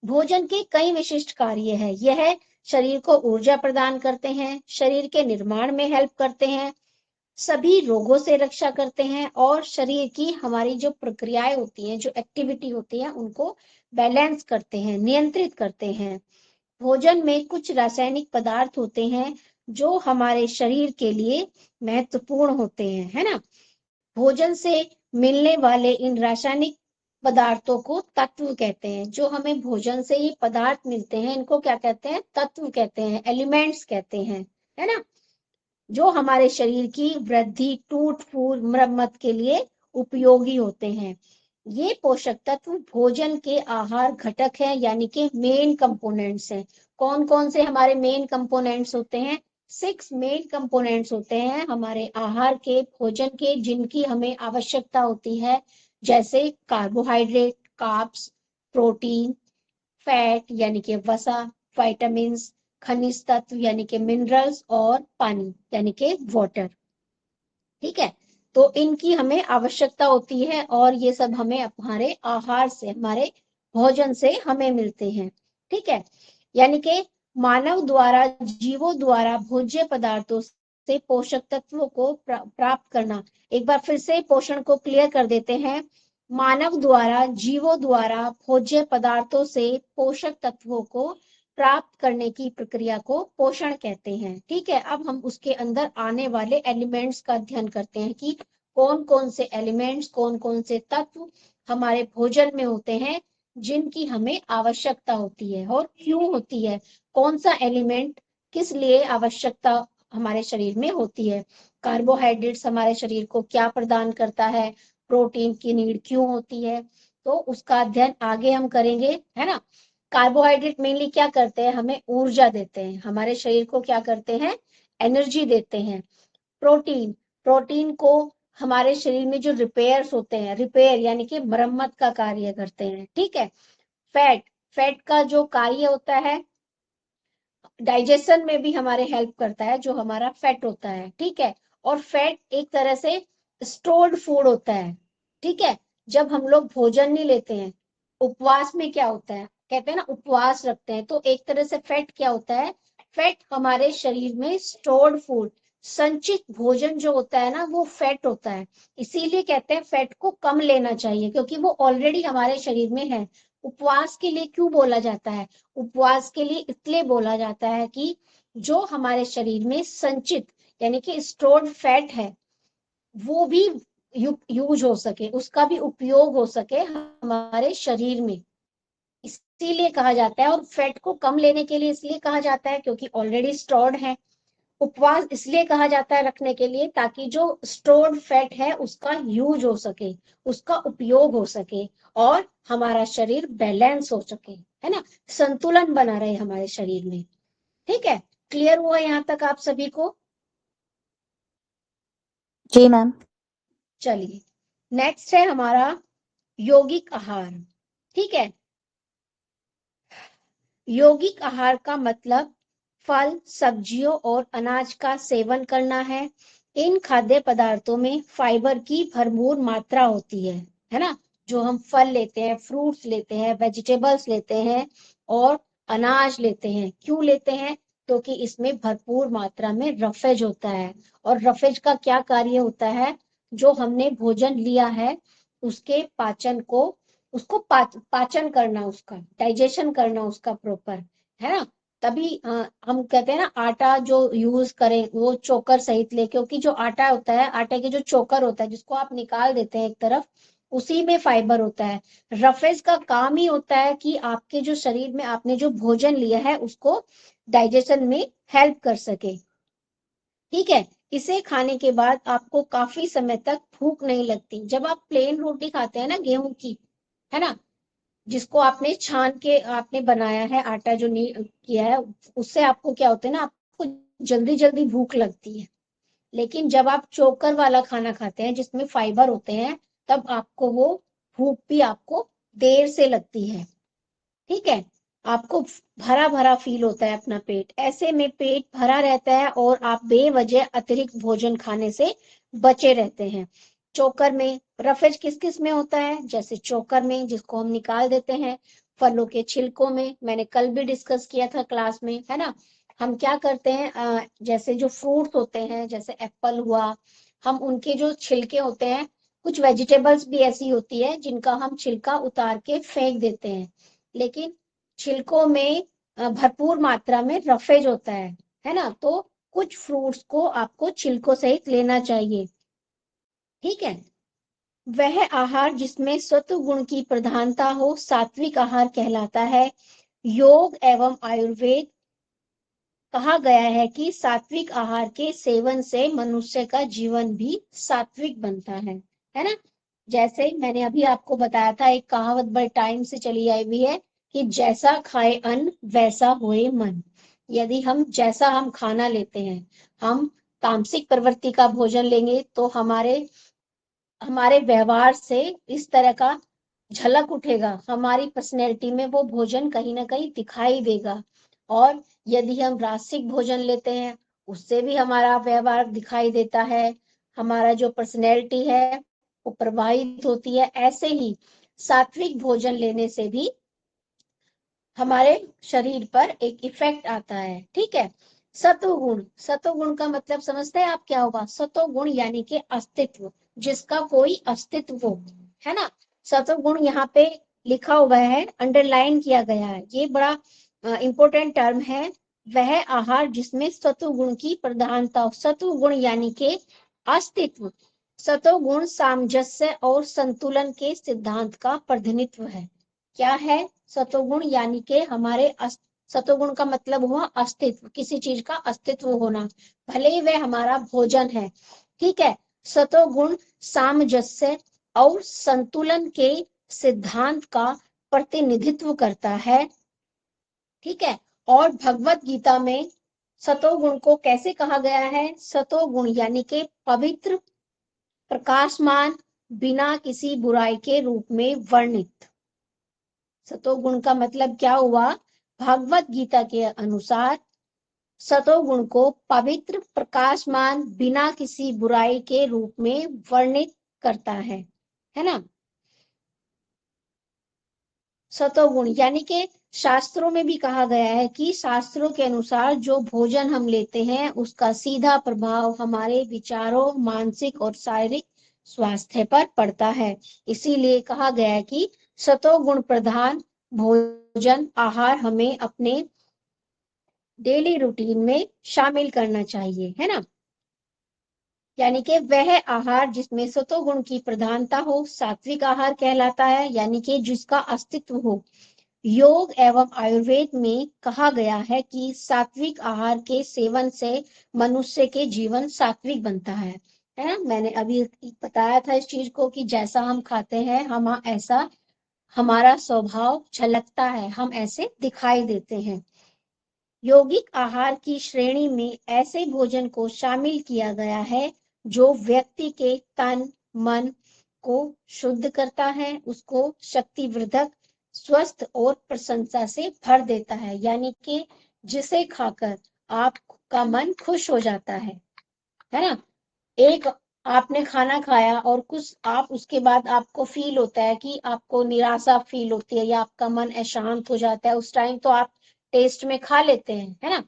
भोजन के कई विशिष्ट कार्य हैं। यह शरीर को ऊर्जा प्रदान करते हैं, शरीर के निर्माण में हेल्प करते हैं, सभी रोगों से रक्षा करते हैं, और शरीर की हमारी जो प्रक्रियाएं होती हैं, जो एक्टिविटी होती है, उनको बैलेंस करते हैं, नियंत्रित करते हैं। भोजन में कुछ रासायनिक पदार्थ होते हैं जो हमारे शरीर के लिए महत्वपूर्ण होते हैं, है ना। भोजन से मिलने वाले इन रासायनिक पदार्थों को तत्व कहते हैं। जो हमें भोजन से ये पदार्थ मिलते हैं, इनको क्या कहते हैं? तत्व कहते हैं, एलिमेंट्स कहते हैं, है ना। जो हमारे शरीर की वृद्धि, टूट फूट, मरम्मत के लिए उपयोगी होते हैं। ये पोषक तत्व भोजन के आहार घटक हैं, यानी कि मेन कंपोनेंट्स हैं। कौन कौन से हमारे मेन कंपोनेंट्स होते हैं? 6 मेन कंपोनेंट्स होते हैं हमारे आहार के, भोजन के, जिनकी हमें आवश्यकता होती है। जैसे कार्बोहाइड्रेट, कार्ब्स, प्रोटीन, फैट यानी कि वसा, विटामिन्स, खनिज तत्व यानी कि मिनरल्स, और पानी यानी कि वाटर। ठीक है, तो इनकी हमें आवश्यकता होती है, और ये सब हमें हमारे आहार से, हमारे भोजन से हमें मिलते हैं। ठीक है, यानी कि मानव द्वारा, जीवों द्वारा भोज्य पदार्थों से पोषक तत्वों को प्राप्त करना। एक बार फिर से पोषण को क्लियर कर देते हैं। मानव द्वारा, जीवों द्वारा भोज्य पदार्थों से पोषक तत्वों को प्राप्त करने की प्रक्रिया को पोषण कहते हैं। ठीक है, अब हम उसके अंदर आने वाले एलिमेंट्स का अध्ययन करते हैं कि कौन कौन से एलिमेंट्स, कौन कौन से तत्व हमारे भोजन में होते हैं जिनकी हमें आवश्यकता होती है, और क्यों होती है, कौन सा एलिमेंट किस लिए आवश्यकता हमारे शरीर में होती है। कार्बोहाइड्रेट्स हमारे शरीर को क्या प्रदान करता है, प्रोटीन की नीड क्यों होती है, तो उसका अध्ययन आगे हम करेंगे, है ना। कार्बोहाइड्रेट मेनली क्या करते हैं? हमें ऊर्जा देते हैं, हमारे शरीर को क्या करते हैं? एनर्जी देते हैं। प्रोटीन, प्रोटीन को हमारे शरीर में जो रिपेयर्स होते हैं, रिपेयर यानी कि मरम्मत का कार्य करते हैं, ठीक है। फैट, फैट का जो कार्य होता है डाइजेशन में भी हमारे हेल्प करता है, जो हमारा फैट होता है, ठीक है। और फैट एक तरह से स्टोर्ड फूड होता है, ठीक है। जब हम लोग भोजन नहीं लेते हैं, उपवास में क्या होता है, कहते हैं ना उपवास रखते हैं, तो एक तरह से फैट क्या होता है, फैट हमारे शरीर में स्टोर्ड फूड, संचित भोजन जो होता है ना, वो फैट होता है। इसीलिए कहते हैं फैट को कम लेना चाहिए, क्योंकि वो ऑलरेडी हमारे शरीर में है। उपवास के लिए क्यों बोला जाता है, उपवास के लिए इसलिए बोला जाता है कि जो हमारे शरीर में संचित यानी कि स्टोर्ड फैट है, वो भी यूज हो सके, उसका भी उपयोग हो सके हमारे शरीर में, इसीलिए कहा जाता है। और फैट को कम लेने के लिए इसलिए कहा जाता है क्योंकि ऑलरेडी स्टोर्ड है। उपवास इसलिए कहा जाता है रखने के लिए, ताकि जो स्टोर्ड फैट है उसका यूज हो सके, उसका उपयोग हो सके, और हमारा शरीर बैलेंस हो सके, है ना, संतुलन बना रहे हमारे शरीर में। ठीक है, क्लियर हुआ यहाँ तक आप सभी को? जी मैम। चलिए, नेक्स्ट है हमारा यौगिक आहार। ठीक है, यौगिक आहार का मतलब फल, सब्जियों और अनाज का सेवन करना है। इन खाद्य पदार्थों में फाइबर की भरपूर मात्रा होती है ना। जो हम फल लेते हैं, फ्रूट्स लेते हैं, वेजिटेबल्स लेते हैं और अनाज लेते हैं, क्यों लेते हैं, क्योंकि इसमें भरपूर मात्रा में रफेज होता है। और रफेज का क्या कार्य होता है, जो हमने भोजन लिया है उसके पाचन को, उसको पाचन करना, उसका डाइजेशन करना उसका प्रॉपर, है ना। तभी हम कहते हैं ना आटा जो यूज करें वो चोकर सहित ले, क्योंकि जो आटा होता है, आटे के जो चोकर होता है जिसको आप निकाल देते हैं एक तरफ, उसी में फाइबर होता है। रफेज का काम ही होता है कि आपके जो शरीर में आपने जो भोजन लिया है उसको डाइजेशन में हेल्प कर सके। ठीक है, इसे खाने के बाद आपको काफी समय तक भूख नहीं लगती। जब आप प्लेन रोटी खाते हैं ना गेहूं की, है ना, जिसको आपने छान के आपने बनाया है, आटा जो नहीं किया है, उससे आपको क्या होता है ना, आपको जल्दी जल्दी भूख लगती है। लेकिन जब आप चोकर वाला खाना खाते हैं जिसमें फाइबर होते हैं, तब आपको वो भूख भी आपको देर से लगती है। ठीक है, आपको भरा भरा फील होता है अपना पेट, ऐसे में पेट भरा रहता है और आप बेवजह अतिरिक्त भोजन खाने से बचे रहते हैं। चोकर में रफेज किस किस में होता है, जैसे चोकर में जिसको हम निकाल देते हैं, फलों के छिलकों में, मैंने कल भी डिस्कस किया था क्लास में, है ना। हम क्या करते हैं, जैसे जो फ्रूट्स होते हैं, जैसे एप्पल हुआ, हम उनके जो छिलके होते हैं, कुछ वेजिटेबल्स भी ऐसी होती है जिनका हम छिलका उतार के फेंक देते हैं, लेकिन छिलकों में भरपूर मात्रा में रफेज होता है ना। तो कुछ फ्रूट्स को आपको छिलकों सहित लेना चाहिए। ठीक है, वह आहार जिसमें सत्व गुण की प्रधानता हो सात्विक आहार कहलाता है। योग एवं आयुर्वेद कहा गया है कि सात्विक आहार के सेवन से मनुष्य का जीवन भी सात्विक बनता है ना। जैसे मैंने अभी आपको बताया था, एक कहावत बड़े टाइम से चली आई हुई है कि जैसा खाए अन्न वैसा होए मन। यदि हम जैसा हम खाना लेते हैं, हम तामसिक प्रवृत्ति का भोजन लेंगे तो हमारे हमारे व्यवहार से इस तरह का झलक उठेगा, हमारी पर्सनैलिटी में वो भोजन कहीं ना कहीं दिखाई देगा। और यदि हम रासिक भोजन लेते हैं, उससे भी हमारा व्यवहार दिखाई देता है, हमारा जो पर्सनैलिटी है वो प्रभावित होती है। ऐसे ही सात्विक भोजन लेने से भी हमारे शरीर पर एक इफेक्ट आता है। ठीक है, सत्वगुण, सत्वगुण का मतलब समझते हैं आप क्या होगा, सत्वगुण यानी कि अस्तित्व, जिसका कोई अस्तित्व हो, है ना। सत्वगुण यहाँ पे लिखा हुआ है, अंडरलाइन किया गया है, ये बड़ा इंपॉर्टेंट टर्म है। वह आहार जिसमें सत्वगुण की प्रधानता हो, सत्वगुण यानी कि अस्तित्व। सत्वगुण सामंजस्य और संतुलन के सिद्धांत का प्रतिनिधित्व है। क्या है सतोगुण, यानी कि हमारे सतोगुण का मतलब हुआ अस्तित्व, किसी चीज का अस्तित्व होना, भले ही वह हमारा भोजन है। ठीक है, सतोगुण सामंजस्य और संतुलन के सिद्धांत का प्रतिनिधित्व करता है। ठीक है, और भगवत गीता में सतोगुण को कैसे कहा गया है? सतोगुण यानी कि पवित्र, प्रकाशमान, बिना किसी बुराई के रूप में वर्णित। सतोगुण का मतलब क्या हुआ? भागवत गीता के अनुसार सतोगुण को पवित्र, प्रकाशमान, बिना किसी बुराई के रूप में वर्णित करता है ना? सतोगुण यानी कि शास्त्रों में भी कहा गया है कि शास्त्रों के अनुसार जो भोजन हम लेते हैं उसका सीधा प्रभाव हमारे विचारों, मानसिक और शारीरिक स्वास्थ्य पर पड़ता है। इसीलिए कहा गया है कि सतोगुण प्रधान भोजन आहार हमें अपने डेली रूटीन में शामिल करना चाहिए, है ना? यानी कि वह आहार जिसमें सतोगुण की प्रधानता हो सात्विक आहार कहलाता है, यानी कि जिसका अस्तित्व हो। योग एवं आयुर्वेद में कहा गया है कि सात्विक आहार के सेवन से मनुष्य के जीवन सात्विक बनता है ना? मैंने अभी बताया था इस चीज को कि जैसा हम खाते हैं हम ऐसा हमारा स्वभाव झलकता है, हम ऐसे दिखाई देते हैं। यौगिक आहार की श्रेणी में ऐसे भोजन को शामिल किया गया है जो व्यक्ति के तन मन को शुद्ध करता है, उसको शक्तिवर्धक, स्वस्थ और प्रशंसा से भर देता है, यानी कि जिसे खाकर आपका मन खुश हो जाता है ना? एक आपने खाना खाया और कुछ आप उसके बाद आपको फील होता है कि आपको निराशा फील होती है या आपका मन अशांत हो जाता है, उस टाइम तो आप टेस्ट में खा लेते हैं, है ना?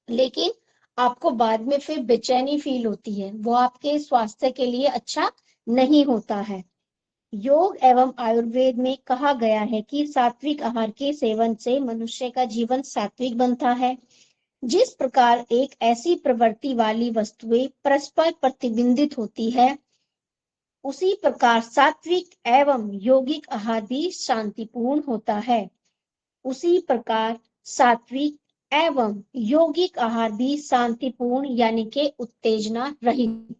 लेकिन आपको बाद में फिर बेचैनी फील होती है, वो आपके स्वास्थ्य के लिए अच्छा नहीं होता है। योग एवं आयुर्वेद में कहा गया है कि सात्विक आहार के सेवन से मनुष्य का जीवन सात्विक बनता है। जिस प्रकार एक ऐसी प्रवृत्ति वाली वस्तुएं परस्पर प्रतिबिंबित होती है, उसी प्रकार सात्विक एवं यौगिक आहार भी शांतिपूर्ण होता है। उसी प्रकार सात्विक एवं यौगिक आहार भी शांतिपूर्ण यानी कि उत्तेजना रहित,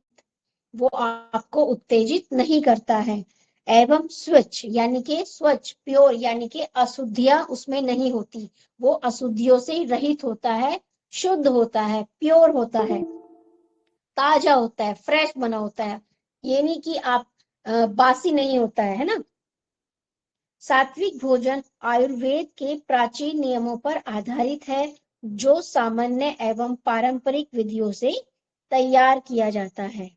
वो आपको उत्तेजित नहीं करता है। एवं स्वच्छ यानी कि स्वच्छ, प्योर यानी कि अशुद्धियां उसमें नहीं होती, वो अशुद्धियों से रहित होता है, शुद्ध होता है, प्योर होता है, ताजा होता है, फ्रेश बना होता है, ये नहीं कि आप बासी नहीं होता है ना? सात्विक भोजन आयुर्वेद के प्राचीन नियमों पर आधारित है जो सामान्य एवं पारंपरिक विधियों से तैयार किया जाता है।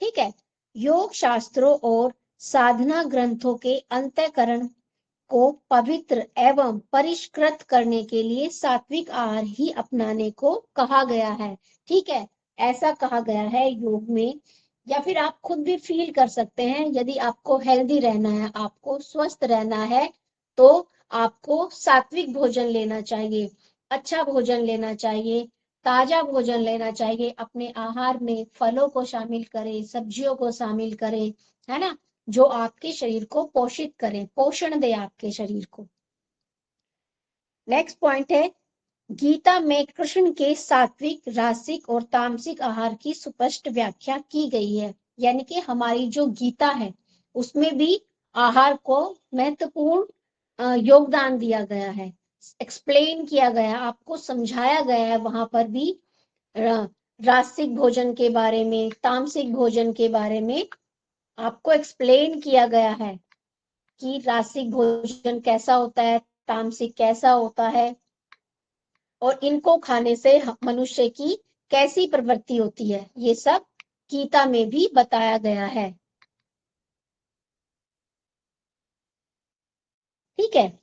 ठीक है। योग शास्त्रों और साधना ग्रंथों के अंतःकरण को पवित्र एवं परिष्कृत करने के लिए सात्विक आहार ही अपनाने को कहा गया है। ठीक है, ऐसा कहा गया है योग में, या फिर आप खुद भी फील कर सकते हैं। यदि आपको हेल्दी रहना है, आपको स्वस्थ रहना है, तो आपको सात्विक भोजन लेना चाहिए, अच्छा भोजन लेना चाहिए, ताजा भोजन लेना चाहिए। अपने आहार में फलों को शामिल करें, सब्जियों को शामिल करें, है ना, जो आपके शरीर को पोषित करे, पोषण दे आपके शरीर को। नेक्स्ट पॉइंट है, गीता में कृष्ण के सात्विक, रासिक और तामसिक आहार की स्पष्ट व्याख्या की गई है। यानी कि हमारी जो गीता है उसमें भी आहार को महत्वपूर्ण योगदान दिया गया है, एक्सप्लेन किया गया, आपको समझाया गया है वहां पर भी रासिक भोजन के बारे में, तामसिक भोजन के बारे में आपको एक्सप्लेन किया गया है कि रासिक भोजन कैसा होता है, तामसिक कैसा होता है, और इनको खाने से मनुष्य की कैसी प्रवृत्ति होती है, ये सब गीता में भी बताया गया है। ठीक है।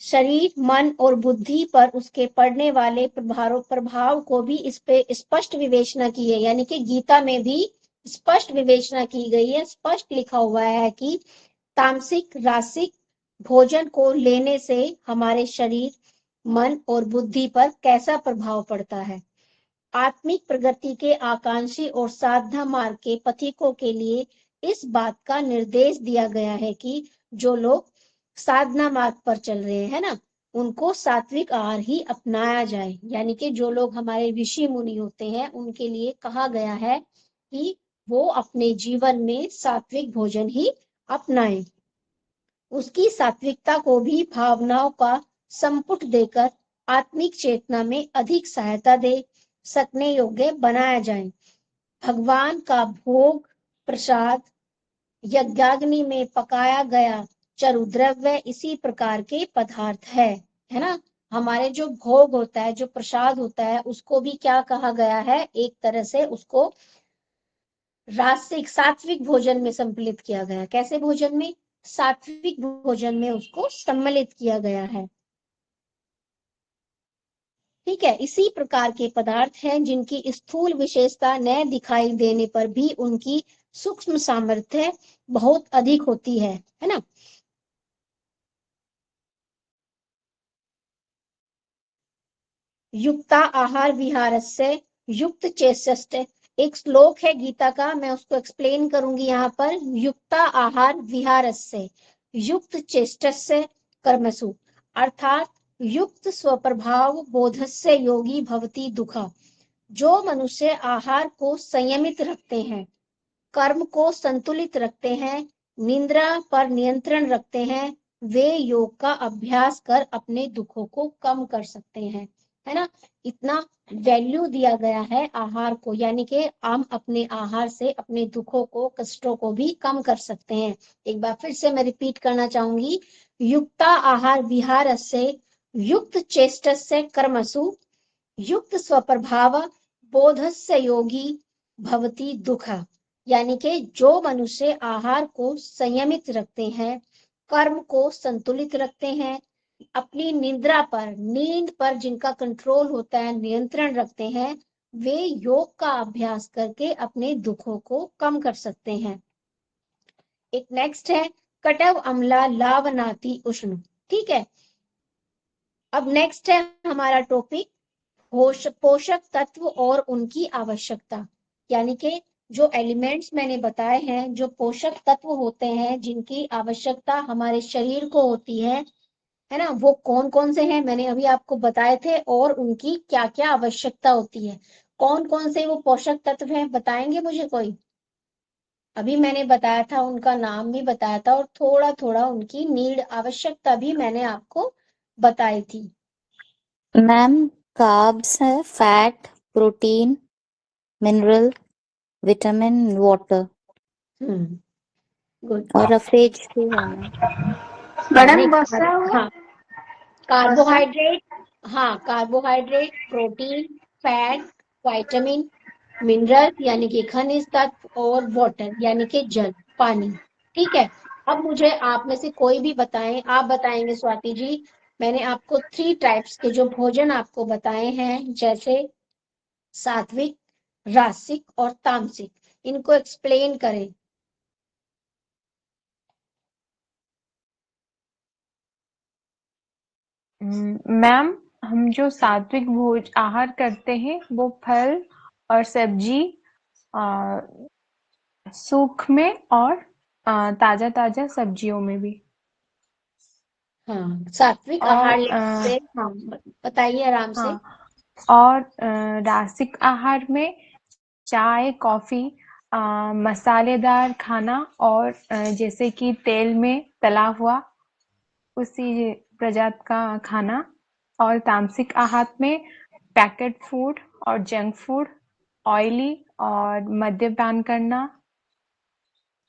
शरीर, मन और बुद्धि पर उसके पड़ने वाले प्रभाव को भी इस पे स्पष्ट विवेचना की है। यानी कि गीता में भी स्पष्ट विवेचना की गई है, स्पष्ट लिखा हुआ है कि तामसिक, रासिक भोजन को लेने से हमारे शरीर, मन और बुद्धि पर कैसा प्रभाव पड़ता है। आत्मिक प्रगति के आकांक्षी और साधना मार्ग के पथिकों के लिए इस बात का निर्देश दिया गया है कि जो लोग साधना मार्ग पर चल रहे हैं ना, उनको सात्विक आहार ही अपनाया जाए। यानी कि जो लोग हमारे ऋषि मुनि होते हैं उनके लिए कहा गया है कि वो अपने जीवन में सात्विक भोजन ही अपनाएं। उसकी सात्विकता को भी भावनाओं का संपुट देकर आत्मिक चेतना में अधिक सहायता दे सकने योग्य बनाया जाए। भगवान का भोग प्रसाद यज्ञाग्नि में पकाया गया चरुद्रव्य इसी प्रकार के पदार्थ है ना। हमारे जो भोग होता है, जो प्रसाद होता है, उसको भी क्या कहा गया है, एक तरह से उसको रासिक सात्विक भोजन में सम्मिलित किया गया। कैसे भोजन में? सात्विक भोजन में उसको सम्मिलित किया गया है। ठीक है, इसी प्रकार के पदार्थ हैं जिनकी स्थूल विशेषता न दिखाई देने पर भी उनकी सूक्ष्म सामर्थ्य बहुत अधिक होती है ना। युक्ता आहार विहारस्य युक्त चेष्ट, एक श्लोक है गीता का, मैं उसको एक्सप्लेन करूंगी यहाँ पर। युक्ता आहार विहारस्य युक्त चेष्टस्य कर्मसु, अर्थात युक्त स्वप्रभाव बोधस्य योगी भवति दुखा। जो मनुष्य आहार को संयमित रखते हैं, कर्म को संतुलित रखते हैं, निद्रा पर नियंत्रण रखते हैं, वे योग का अभ्यास कर अपने दुखों को कम कर सकते हैं, है ना। इतना वैल्यू दिया गया है आहार को, यानी कि हम अपने आहार से अपने दुखों को, कष्टों को भी कम कर सकते हैं। एक बार फिर से मैं रिपीट करना चाहूंगी। युक्ता आहार विहारस्य युक्त चेष्टस्य कर्मसु युक्त स्वप्रभाव बोधस्य योगी भवति दुखा, यानी कि जो मनुष्य आहार को संयमित रखते हैं, कर्म को संतुलित रखते हैं, अपनी निद्रा पर, नींद पर जिनका कंट्रोल होता है, नियंत्रण रखते हैं, वे योग का अभ्यास करके अपने दुखों को कम कर सकते हैं। एक नेक्स्ट है कटव अम्ला लावनाति उष्ण। ठीक है, अब नेक्स्ट है हमारा टॉपिक पोषक तत्व और उनकी आवश्यकता, यानी कि जो एलिमेंट्स मैंने बताए हैं, जो पोषक तत्व होते हैं जिनकी आवश्यकता हमारे शरीर को होती है ना, वो कौन कौन से हैं मैंने अभी आपको बताए थे, और उनकी क्या क्या आवश्यकता होती है। कौन कौन से वो पोषक तत्व हैं, बताएंगे मुझे कोई? अभी मैंने बताया था, उनका नाम भी बताया था, और थोड़ा थोड़ा उनकी नीड, आवश्यकता भी मैंने आपको बताई थी। मैम कार्ब्स है, fat, protein, mineral, vitamin, water good. और रफेज भी है मैम। मैडम बसा हुआ हाँ, कार्बोहाइड्रेट, हाँ carbohydrate, protein, fat, vitamin, mineral यानी कि खनिज तत्व, और वाटर यानी कि जल, पानी। ठीक है, अब मुझे आप में से कोई भी बताएं, आप बताएंगे स्वाति जी। मैंने आपको 3 टाइप्स के जो भोजन आपको बताए हैं, जैसे सात्विक, रासिक और तामसिक, इनको एक्सप्लेन करें। मैम, हम जो सात्विक भोज आहार करते हैं वो फल और सब्जी सूख में और ताजा ताजा सब्जियों में भी। हाँ, सात्विक और आहार लेने से, हाँ बताइए आराम से। हाँ, और रासिक आहार में चाय, कॉफी, मसालेदार खाना और जैसे कि तेल में तला हुआ उसी प्रजात का खाना। और तामसिक आहार में पैकेट फूड और जंक फूड, ऑयली और मद्यपान करना,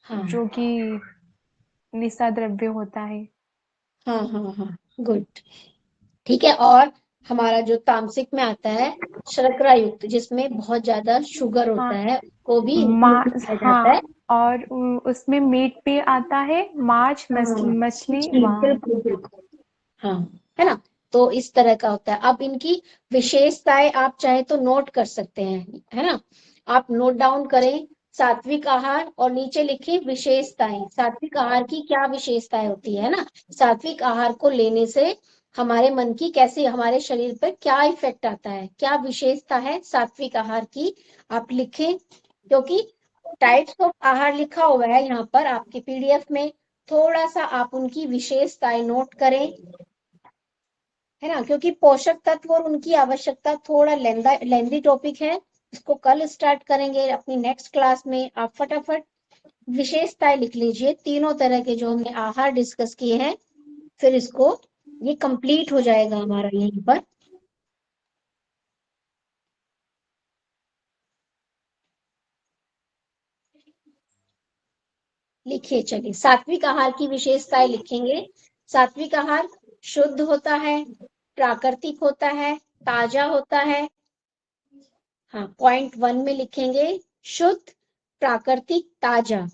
हाँ जो कि निशा द्रव्य होता है। हाँ हाँ हाँ, गुड। ठीक है, और हमारा जो तामसिक में आता है शर्करा युक्त, जिसमें बहुत ज्यादा शुगर होता हाँ, है, को भी इंक्लूड किया जाता है। हाँ, और उसमें मीट भी आता है, मांस, मछली जी, बिल्कुल बिल्कुल, हाँ, है ना। तो इस तरह का होता है। अब इनकी विशेषताएं आप चाहे तो नोट कर सकते हैं, है ना। आप नोट डाउन करें सात्विक आहार और नीचे लिखिए विशेषताएं। सात्विक आहार की क्या विशेषताएं होती है ना, सात्विक आहार को लेने से हमारे मन की कैसे, हमारे शरीर पर क्या इफेक्ट आता है, क्या विशेषता है सात्विक आहार की, आप लिखें। क्योंकि टाइप्स ऑफ आहार लिखा हुआ है यहाँ पर आपके पीडीएफ में, थोड़ा सा आप उनकी विशेषताएं नोट करें, है ना। क्योंकि पोषक तत्व और उनकी आवश्यकता थोड़ा लेंदी टॉपिक है, इसको कल स्टार्ट करेंगे अपनी नेक्स्ट क्लास में। आप फटाफट विशेषताएं लिख लीजिए, तीनों तरह के जो हमने आहार डिस्कस किए हैं, फिर इसको ये कंप्लीट हो जाएगा हमारा यहीं पर। लिखिए, चलिए सात्विक आहार की विशेषताएं लिखेंगे। सात्विक आहार शुद्ध होता है, प्राकृतिक होता है, ताजा होता है। हाँ, पॉइंट 1 में लिखेंगे शुद्ध, प्राकृतिक, ताजा।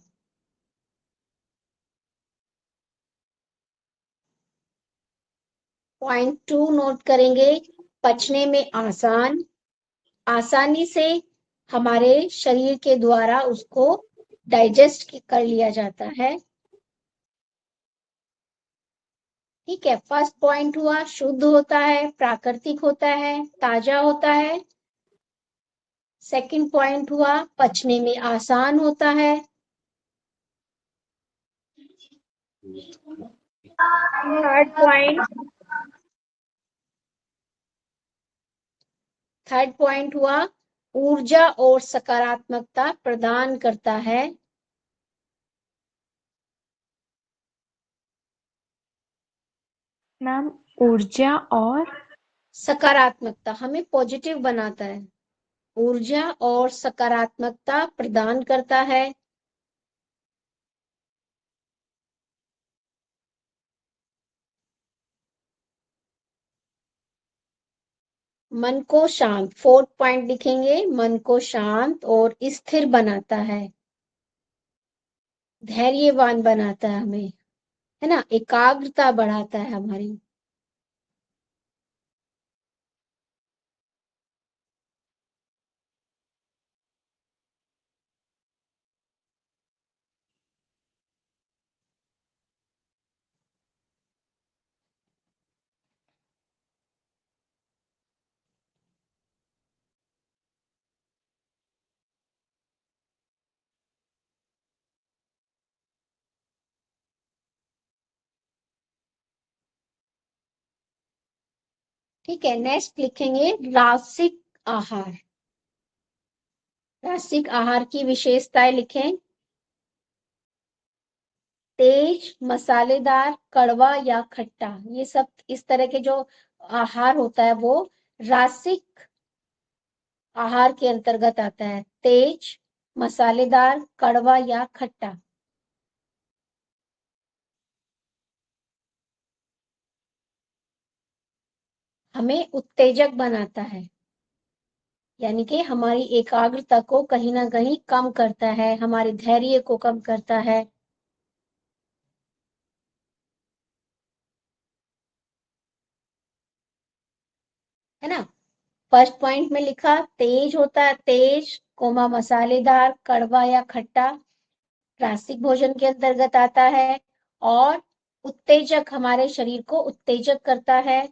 पॉइंट 2 नोट करेंगे, पचने में आसान, आसानी से हमारे शरीर के द्वारा उसको डाइजेस्ट कर लिया जाता है। ठीक है, फर्स्ट पॉइंट हुआ शुद्ध होता है, प्राकृतिक होता है, ताजा होता है। सेकंड पॉइंट हुआ पचने में आसान होता है। थर्ड पॉइंट हुआ ऊर्जा और सकारात्मकता प्रदान करता है। मैम ऊर्जा और सकारात्मकता हमें पॉजिटिव बनाता है, ऊर्जा और सकारात्मकता प्रदान करता है। मन को शांत, फोर्थ पॉइंट लिखेंगे, मन को शांत और स्थिर बनाता है, धैर्यवान बनाता है हमें, है ना, एकाग्रता बढ़ाता है हमारी। ठीक है, नेक्स्ट लिखेंगे रासिक आहार। रासिक आहार की विशेषताएं लिखें, तेज, मसालेदार, कड़वा या खट्टा, ये सब इस तरह के जो आहार होता है वो रासिक आहार के अंतर्गत आता है। तेज, मसालेदार, कड़वा या खट्टा। हमें उत्तेजक बनाता है, यानी कि हमारी एकाग्रता को कहीं ना कहीं कम करता है, हमारे धैर्य को कम करता है ना। फर्स्ट पॉइंट में लिखा तेज होता है, तेज कोमा मसालेदार, कड़वा या खट्टा रासिक भोजन के अंतर्गत आता है। और उत्तेजक हमारे शरीर को उत्तेजक करता है।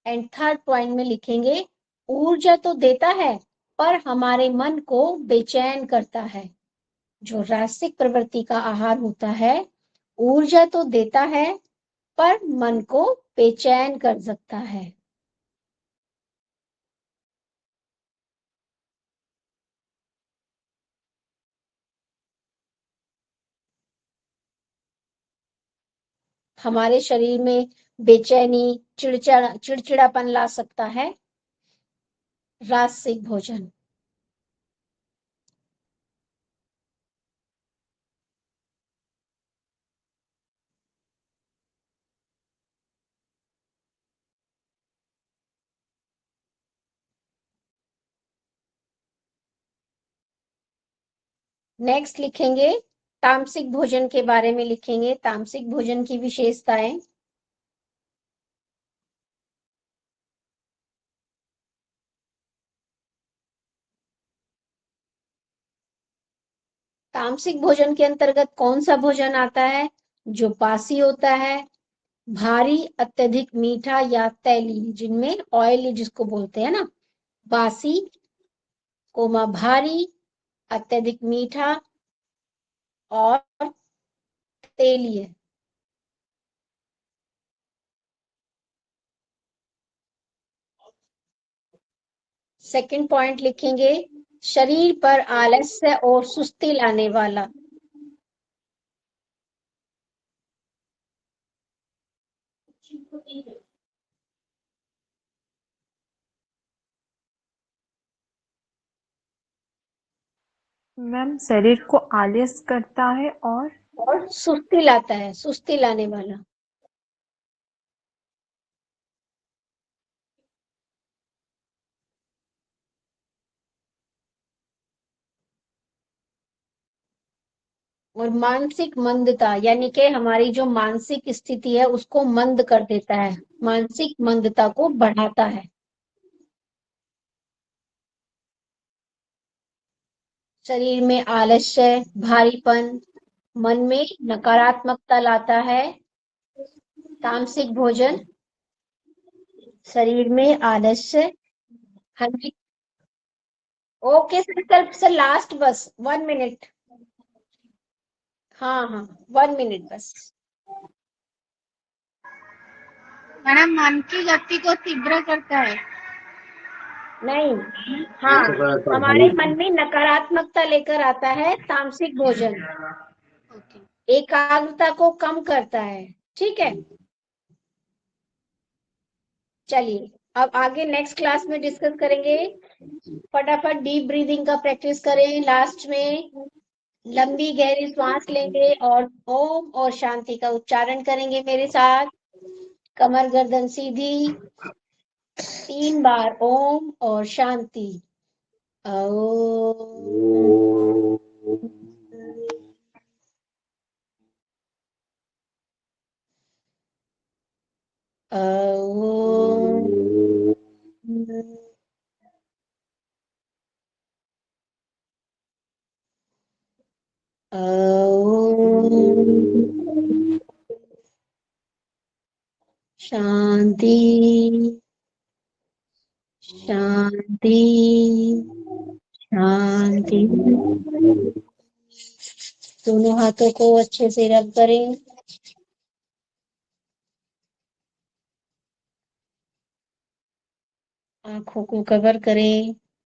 एंड थर्ड पॉइंट में लिखेंगे ऊर्जा तो देता है पर हमारे मन को बेचैन करता है। जो रासिक प्रवृत्ति का आहार होता है ऊर्जा तो देता है पर मन को बेचैन कर सकता है। हमारे शरीर में बेचैनी, चिड़चिड़ापन ला सकता है रासिक भोजन। नेक्स्ट लिखेंगे तामसिक भोजन के बारे में लिखेंगे, तामसिक भोजन की विशेषताएं। तामसिक भोजन के अंतर्गत कौन सा भोजन आता है? जो बासी होता है, भारी, अत्यधिक मीठा या तैलीय, जिनमें ऑयल जिसको बोलते हैं ना, बासी, कोमा भारी, अत्यधिक मीठा और तेलीय। सेकंड पॉइंट लिखेंगे शरीर पर आलस्य और सुस्ती लाने वाला, मैम शरीर को आलस करता है और सुस्ती लाता है, सुस्ती लाने वाला। और मानसिक मंदता यानी कि हमारी जो मानसिक स्थिति है उसको मंद कर देता है, मानसिक मंदता को बढ़ाता है। शरीर में आलस्य, भारीपन, मन में नकारात्मकता लाता है। तामसिक भोजन शरीर में आलस्य। हाँ जी, ओके सर, सर लास्ट बस 1 मिनट। हाँ हाँ 1 मिनट बस। मैडम मन की गति को तीव्र करता है। नहीं, हाँ, हमारे मन में नकारात्मकता लेकर आता है तामसिक भोजन। एकाग्रता को कम करता है। ठीक है, चलिए अब आगे नेक्स्ट क्लास में डिस्कस करेंगे। फटाफट डीप ब्रीदिंग का प्रैक्टिस करें। लास्ट में लंबी गहरी सांस लेंगे और ओम और शांति का उच्चारण करेंगे मेरे साथ। कमर गर्दन सीधी, 3 बार ओम और शांति। ओम। शांति शांति शांति। दोनों हाथों को अच्छे से रब करें। आंखों को कवर करें।